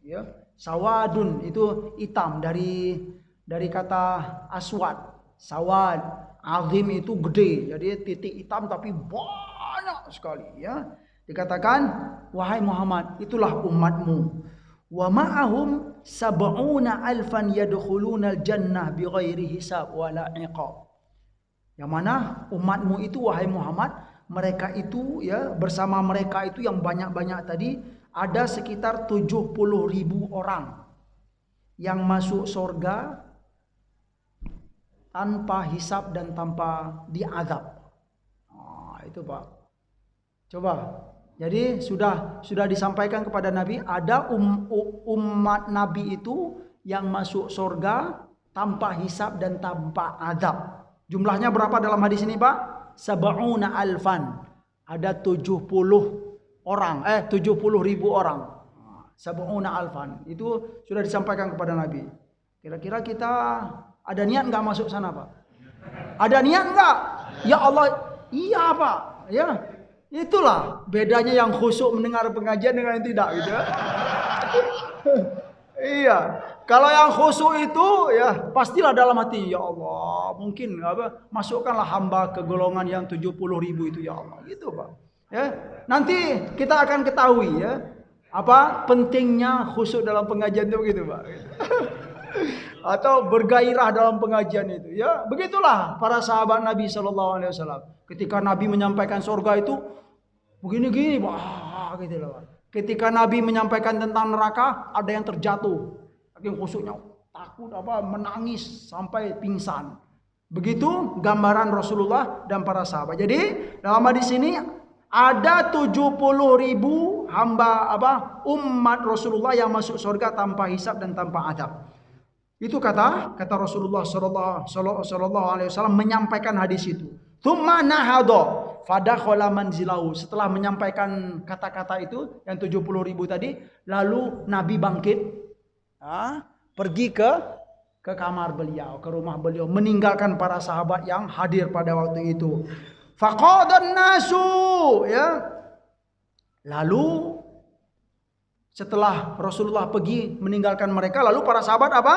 Ya. Sawadun itu hitam dari kata aswad. Sawad. Azim itu gede, jadi titik hitam tapi banyak sekali ya. Dikatakan, wahai Muhammad, itulah umatmu. Wa ma'ahum sab'una alfan yadkhuluna al-jannah bighairi hisab wala iqab. Yang mana umatmu itu, wahai Muhammad, mereka itu ya, bersama mereka itu yang banyak-banyak tadi, ada sekitar 70.000 orang yang masuk surga tanpa hisab dan tanpa diazab. Itu Pak. Coba. Jadi sudah disampaikan kepada Nabi, ada umat Nabi itu yang masuk surga tanpa hisab dan tanpa azab. Jumlahnya berapa dalam hadis ini Pak? Sab'una alfan. Ada 70 orang, 70.000 orang. Sab'una alfan. Itu sudah disampaikan kepada Nabi. Kira-kira kita ada niat enggak masuk sana Pak? Ada niat enggak? Ya Allah, iya Pak. Ya, itulah bedanya yang khusyuk mendengar pengajian dengan yang tidak gitu. Iya, kalau yang khusyuk itu ya pastilah dalam hati, ya Allah, mungkin masukkanlah hamba ke golongan yang 70.000 itu ya Allah, gitu Pak. Ya, nanti kita akan ketahui ya apa pentingnya khusyuk dalam pengajian itu begitu, Pak. Atau bergairah dalam pengajian itu. Ya, begitulah para sahabat Nabi Shallallahu Alaihi Wasallam. Ketika Nabi menyampaikan surga itu begini-gini, wah gitu loh. Ketika Nabi menyampaikan tentang neraka, ada yang terjatuh, saking khusyuknya, takut apa, menangis sampai pingsan. Begitu gambaran Rasulullah dan para sahabat. Jadi dalam hadis ini ada 70.000 hamba umat Rasulullah yang masuk surga tanpa hisab dan tanpa adab. Itu kata Rasulullah sallallahu alaihi wasallam menyampaikan hadis itu. Tsumma nahadha fadakhala manzilahu. Setelah menyampaikan kata-kata itu yang 70.000 tadi, lalu Nabi bangkit, pergi ke kamar beliau, ke rumah beliau, meninggalkan para sahabat yang hadir pada waktu itu. Faqadan nasu, ya. Lalu setelah Rasulullah pergi meninggalkan mereka, lalu para sahabat apa?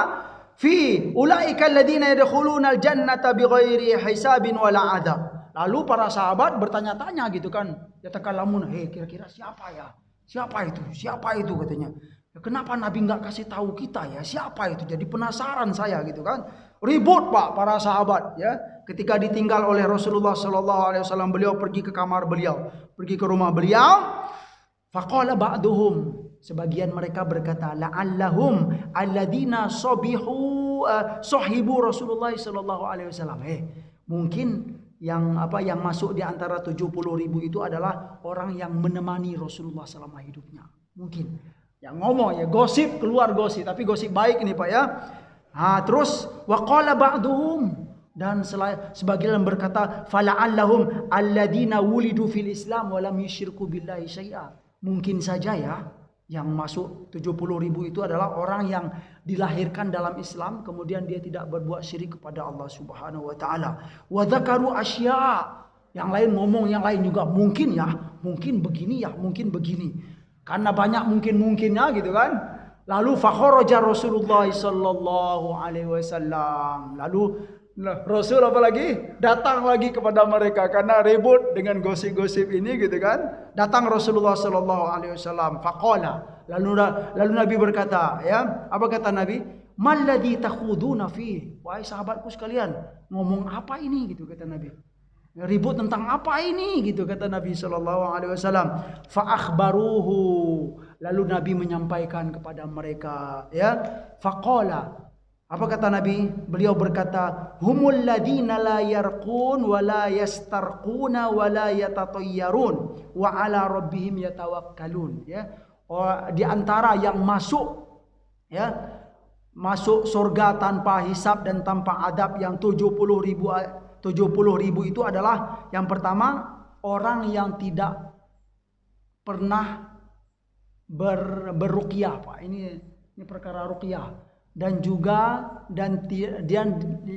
Fi ulaika alladziina yadkhuluna al-jannata bighairi hisabin wala adzab. Lalu para sahabat bertanya-tanya gitu kan. Ya takalamun, kira-kira siapa ya? Siapa itu? Siapa itu katanya. Ya, kenapa Nabi enggak kasih tahu kita ya? Siapa itu? Jadi penasaran saya gitu kan. Ribut Pak para sahabat ya. Ketika ditinggal oleh Rasulullah sallallahu alaihi wasallam, beliau pergi ke kamar beliau, pergi ke rumah beliau. Faqala ba'duhum, sebagian mereka berkata, la'allahum alladzina sahibu Rasulullah sallallahu alaihi wasallam. Mungkin yang masuk di antara 70.000 itu adalah orang yang menemani Rasulullah selama hidupnya. Mungkin. Yang ngomong ya gosip, keluar gosip, tapi gosip baik ini Pak ya. Terus waqala ba'duhum, dan sebagian berkata fala'allahum alladzina wulidu fil Islam wa lam yusyriku billahi syai'a. Mungkin saja ya yang masuk 70.000 itu adalah orang yang dilahirkan dalam Islam kemudian dia tidak berbuat syirik kepada Allah Subhanahu wa taala. Wa dzakaru asya. Yang lain ngomong yang lain juga mungkin ya, mungkin begini ya, mungkin begini. Karena banyak mungkin-mungkinnya gitu kan. Lalu fakharaja Rasulullah sallallahu alaihi wasallam. Lalu Rasul apa lagi? Datang lagi kepada mereka karena ribut dengan gosip-gosip ini gitu kan. Datang Rasulullah sallallahu alaihi wasallam. Faqala, lalu Nabi berkata, ya, apa kata Nabi? Malladzi takhuduna fi? Wahai sahabatku sekalian, ngomong apa ini gitu kata Nabi. Ribut tentang apa ini gitu kata Nabi sallallahu alaihi wasallam. Fa akhbaruhu. Lalu Nabi menyampaikan kepada mereka, ya. Faqala, apa kata Nabi? Beliau berkata, humul ladina la yarqun wa la yastarquna wa la yatatayyarun wa ala rabbihim yatawakkalun, ya. Di antara yang masuk, ya, masuk surga tanpa hisab dan tanpa adab yang 70.000 itu adalah yang pertama orang yang tidak pernah berruqyah, Pak. Ini perkara ruqyah. Dan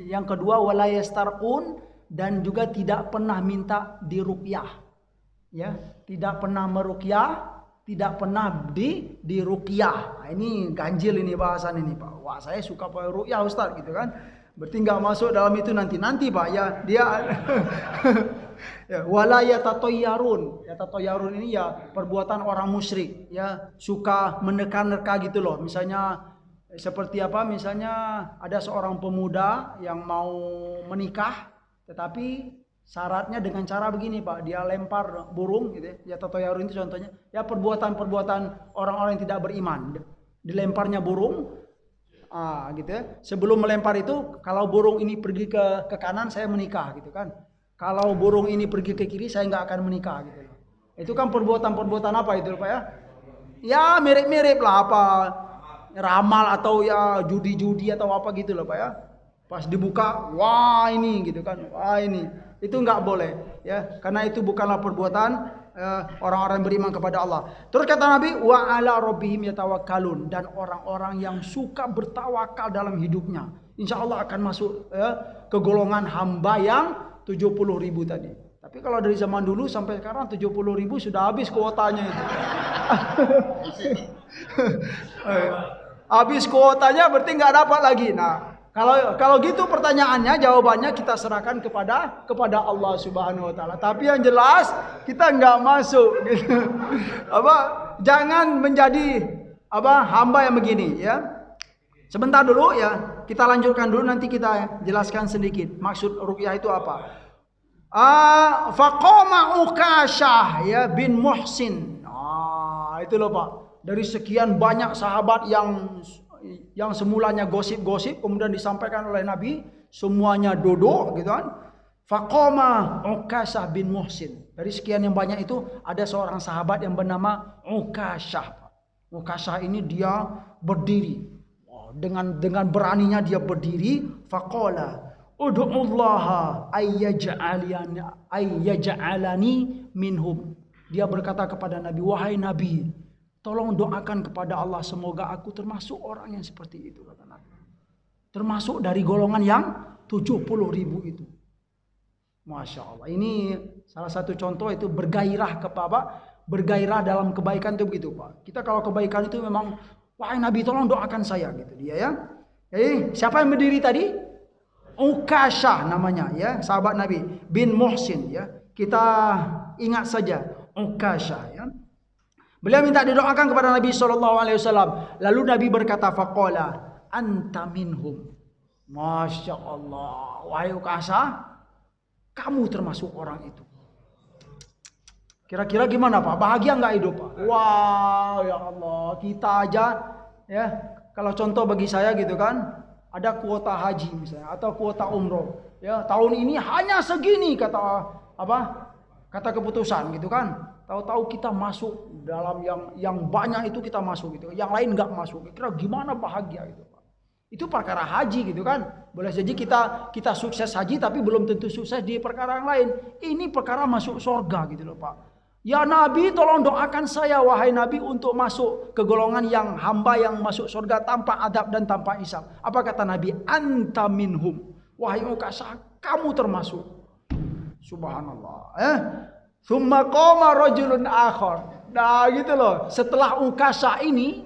yang kedua wala yastarqun, dan juga tidak pernah minta diruqyah. Ya, tidak pernah meruqyah, tidak pernah diruqyah. Nah, ini ganjil ini bahasan ini, Pak. Wah, saya suka pakai ruqyah Ustaz gitu kan. Berarti enggak masuk dalam itu nanti Pak ya. Dia ya, wala yatatayyarun. Yatatayyarun ini ya perbuatan orang musyrik, ya, suka menerka-nerka gitu loh. Misalnya seperti apa? Misalnya ada seorang pemuda yang mau menikah, tetapi syaratnya dengan cara begini Pak, dia lempar burung gitu ya. Tatoyarun itu contohnya. Ya perbuatan orang-orang yang tidak beriman. Dilemparnya burung, gitu ya. Sebelum melempar itu, kalau burung ini pergi ke kanan, saya menikah gitu kan. Kalau burung ini pergi ke kiri, saya nggak akan menikah gitu. Itu kan perbuatan apa itu Pak ya? Ya mirip-mirip lah apa. Ramal atau ya judi-judi atau apa gitu loh Pak ya. Pas dibuka, wah ini gitu kan, wah ini. Itu nggak boleh ya, karena itu bukanlah perbuatan orang-orang beriman kepada Allah. Terus kata Nabi, wa ala rabbihim yatawakkalun, dan orang-orang yang suka bertawakal dalam hidupnya, insya Allah akan masuk ke golongan hamba yang 70.000 tadi. Tapi kalau dari zaman dulu sampai sekarang 70.000 sudah habis kuotanya itu. Habis kuotanya berarti nggak dapat lagi. Nah, Kalau gitu pertanyaannya, jawabannya kita serahkan kepada Allah Subhanahu wa taala. Tapi yang jelas kita nggak masuk gitu. Jangan menjadi hamba yang begini ya. Sebentar dulu ya, kita lanjutkan dulu, nanti kita jelaskan sedikit maksud ruqyah itu apa. Faqama Ukasyah ya bin Muhsin. Itu loh Pak. Dari sekian banyak sahabat yang semulanya gosip-gosip kemudian disampaikan oleh Nabi, semuanya duduk gitu kan. Faqama Ukasyah bin Muhsin. Dari sekian yang banyak itu ada seorang sahabat yang bernama Ukasyah. Ukasyah ini dia berdiri. Dengan beraninya dia berdiri, faqala ud'ullaha ayyaj'alani minhum. Dia berkata kepada Nabi, wahai Nabi, tolong doakan kepada Allah semoga aku termasuk orang yang seperti itu, kata Nabi. Termasuk dari golongan yang 70.000 itu. Masya Allah. Ini salah satu contoh itu bergairah bergairah dalam kebaikan itu begitu Pak. Kita kalau kebaikan itu memang, wahai Nabi tolong doakan saya gitu dia ya. Siapa yang berdiri tadi? Ukasyah namanya ya, sahabat Nabi bin Muhsin ya. Kita ingat saja Ukasyah ya. Beliau minta didoakan kepada Nabi SAW. Lalu Nabi berkata, faqala anta minhum. Masya Allah. Wahai Ukasyah, kamu termasuk orang itu. Kira-kira gimana Pak? Bahagia nggak hidup Pak? Wah ya Allah, kita aja ya. Kalau contoh bagi saya gitu kan, ada kuota haji misalnya atau kuota umroh. Ya tahun ini hanya segini kata keputusan gitu kan. Tahu-tahu kita masuk dalam yang banyak itu kita masuk gitu. Yang lain nggak masuk. Kira gimana bahagia itu Pak? Itu perkara haji gitu kan. Boleh jadi kita sukses haji tapi belum tentu sukses di perkara yang lain. Ini perkara masuk surga gitu loh Pak. Ya Nabi tolong doakan saya wahai Nabi untuk masuk ke golongan yang hamba yang masuk surga tanpa adab dan tanpa hisab. Apa kata Nabi? Anta minhum. Wahai Ukasyah, kamu termasuk. Subhanallah. Tsumma qama rajulun akhar. Nah gitu loh. Setelah Ukasyah ini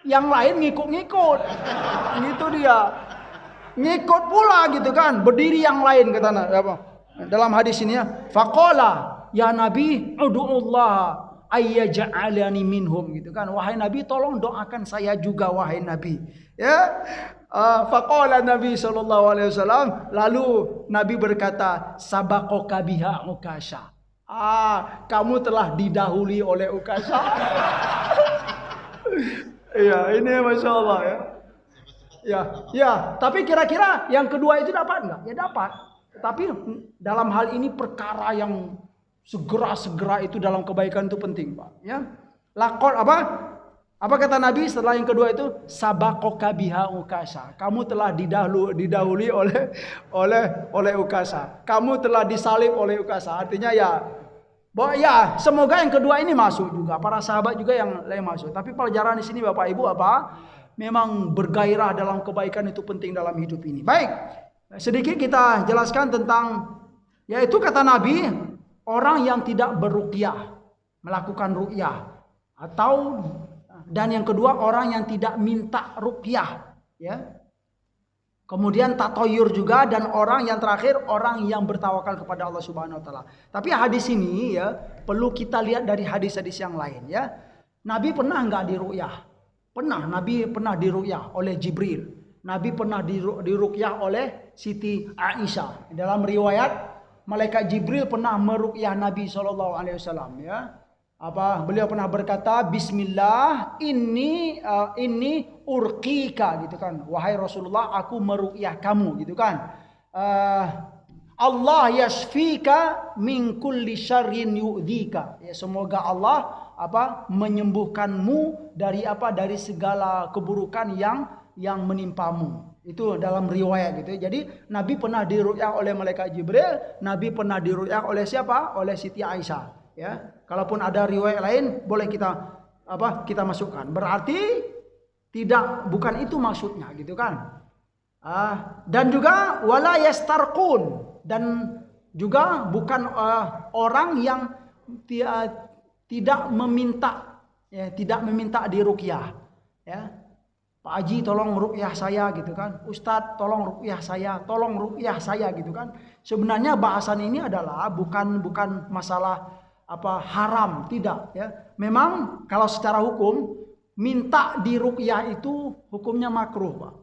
yang lain ngikut-ngikut. Gitu dia. Ngikut pula gitu kan. Berdiri yang lain kata apa? Dalam hadis ini ya. Faqala ya Nabi, ud'ullah ayyaj'alani minhum gitu kan. Wahai Nabi, tolong doakan saya juga wahai Nabi. Ya. Faqala Nabi sallallahu alaihi wasallam, lalu Nabi berkata, sabaqaka biha Ukasyah. Kamu telah didahului oleh Ukasyah. Iya, ini Masya Allah ya. Ya, tapi kira-kira yang kedua itu dapat enggak? Ya dapat. Tapi dalam hal ini perkara yang segera itu dalam kebaikan itu penting Pak ya. Lakon apa kata Nabi setelah yang kedua itu? Sabaqaka biha Ukasyah. Kamu telah didahului oleh Ukasyah. Kamu telah disalib oleh Ukasyah. Artinya ya semoga yang kedua ini masuk juga. Para sahabat juga yang lain masuk. Tapi pelajaran di sini Bapak Ibu memang bergairah dalam kebaikan itu penting dalam hidup ini. Baik. Sedikit kita jelaskan tentang yaitu kata Nabi, orang yang tidak beruqyah, melakukan ruqyah, dan yang kedua orang yang tidak minta ruqyah, ya. Kemudian tatoyur juga, dan orang yang terakhir orang yang bertawakal kepada Allah Subhanahu wa taala. Tapi hadis ini ya perlu kita lihat dari hadis-hadis yang lain ya. Nabi pernah enggak diruqyah? Pernah, Nabi pernah diruqyah oleh Jibril. Nabi pernah diruqyah oleh Siti Aisyah. Dalam riwayat Malaikat Jibril pernah meruqyah Nabi SAW ya. Beliau pernah berkata, Bismillah ini urqika gitu kan. Wahai Rasulullah, aku meruqyah kamu gitu kan. Allah yashfika min kulli syarrin yu'dzika. Ya, semoga Allah menyembuhkanmu dari segala keburukan yang menimpamu. Itu dalam riwayat gitu. Jadi Nabi pernah diruqyah oleh malaikat Jibril, Nabi pernah diruqyah oleh siapa? Oleh Siti Aisyah, ya. Kalaupun ada riwayat lain boleh kita masukkan. Berarti bukan itu maksudnya gitu kan. Dan juga wala yastarqun, dan juga bukan orang yang tidak meminta diruqyah, ya. Pak Haji tolong ruqyah saya gitu kan. Ustadz tolong ruqyah saya gitu kan. Sebenarnya bahasan ini adalah bukan masalah haram, tidak ya. Memang kalau secara hukum minta diruqyah itu hukumnya makruh, Pak.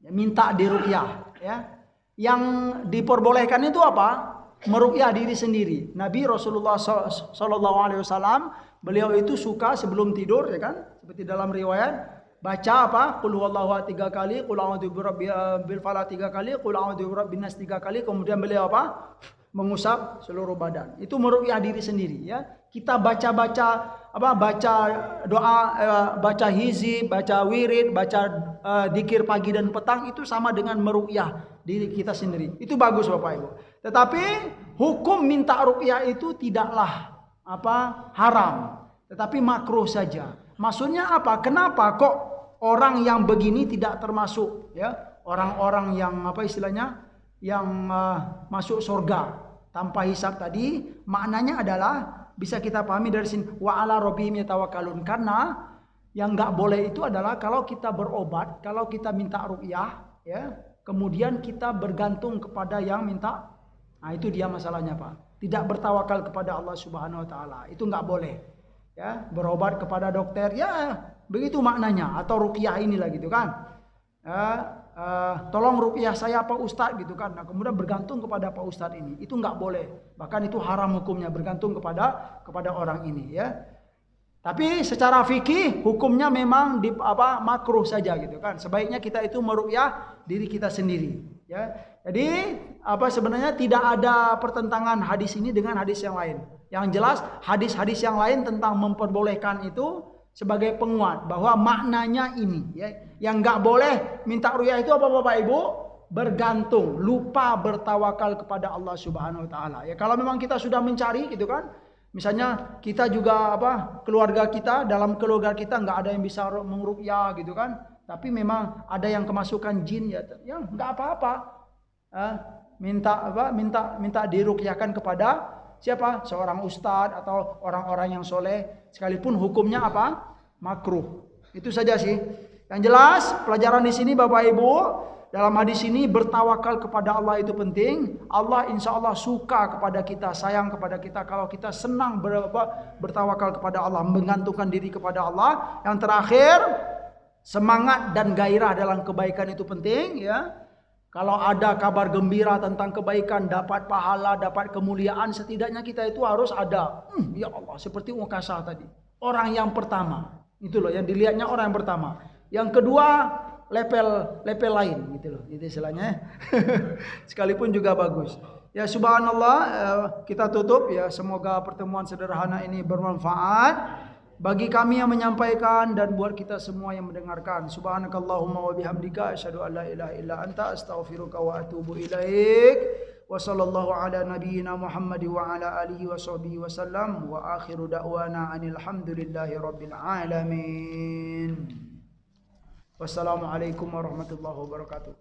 Ya, minta diruqyah ya. Yang diperbolehkan itu apa? Meruqyah diri sendiri. Nabi Rasulullah SAW beliau itu suka sebelum tidur ya kan, seperti dalam riwayat baca apa? Qul huwallahu 3 kali, qul a'udzu birabbil falaq 3 kali, qul a'udzu birabbin nas 3 kali, kemudian beliau apa? Mengusap seluruh badan. Itu meruqyah diri sendiri ya. Kita baca doa, baca hizib, baca wirid, baca dzikir pagi dan petang itu sama dengan meruqyah diri kita sendiri. Itu bagus Bapak Ibu. Tetapi hukum minta ruqyah itu tidaklah haram, tetapi makruh saja. Maksudnya apa? Kenapa kok orang yang begini tidak termasuk ya orang-orang yang istilahnya yang masuk surga tanpa hisab tadi? Maknanya adalah bisa kita pahami dari sini, wa ala rabbihim yatawakkalun, karena yang nggak boleh itu adalah kalau kita berobat, kalau kita minta ruqyah ya, kemudian kita bergantung kepada yang minta. Nah, itu dia masalahnya, Pak. Tidak bertawakal kepada Allah Subhanahu wa taala. Itu nggak boleh. Ya, berobat kepada dokter, ya begitu maknanya, atau ruqyah inilah gitu kan. Tolong ruqyah saya Pak Ustadz gitu kan. Nah, kemudian bergantung kepada Pak Ustadz ini, itu nggak boleh. Bahkan itu haram hukumnya, bergantung kepada orang ini ya. Tapi secara fikih hukumnya memang makruh saja gitu kan. Sebaiknya kita itu meruqyah diri kita sendiri ya. Jadi sebenarnya tidak ada pertentangan hadis ini dengan hadis yang lain. Yang jelas hadis-hadis yang lain tentang memperbolehkan itu sebagai penguat bahwa maknanya ini ya. Yang nggak boleh minta ruqyah itu apa Bapak Ibu? Bergantung, lupa bertawakal kepada Allah Subhanahu wa taala. Ya kalau memang kita sudah mencari gitu kan. Misalnya kita juga keluarga kita, dalam keluarga kita nggak ada yang bisa mengruqyah gitu kan. Tapi memang ada yang kemasukan jin ya nggak apa-apa. Minta diruqyahkan kepada siapa? Seorang ustadz atau orang-orang yang soleh, sekalipun hukumnya makruh. Itu saja sih. Yang jelas pelajaran di sini Bapak Ibu, dalam hadis ini bertawakal kepada Allah itu penting. Allah insya Allah suka kepada kita, sayang kepada kita kalau kita senang bertawakal kepada Allah, menggantungkan diri kepada Allah. Yang terakhir, semangat dan gairah dalam kebaikan itu penting ya. Kalau ada kabar gembira tentang kebaikan, dapat pahala, dapat kemuliaan, setidaknya kita itu harus ada. Ya Allah, seperti Ukasha tadi. Orang yang pertama. Itu loh yang dilihatnya orang yang pertama. Yang kedua, level lain gitu loh. Itu istilahnya. Sekalipun juga bagus. Ya subhanallah, kita tutup ya. Semoga pertemuan sederhana ini bermanfaat bagi kami yang menyampaikan dan buat kita semua yang mendengarkan. Subhanakallahumma wa bihamdika asyhadu an la ilaha illa anta astaghfiruka wa atubu ilaik. Wa sallallahu ala nabiyyina Muhammad wa ala alihi wa sahbihi wasallam wa akhiru da'wana anil hamdulillahi rabbil alamin. Wassalamualaikum warahmatullahi wabarakatuh.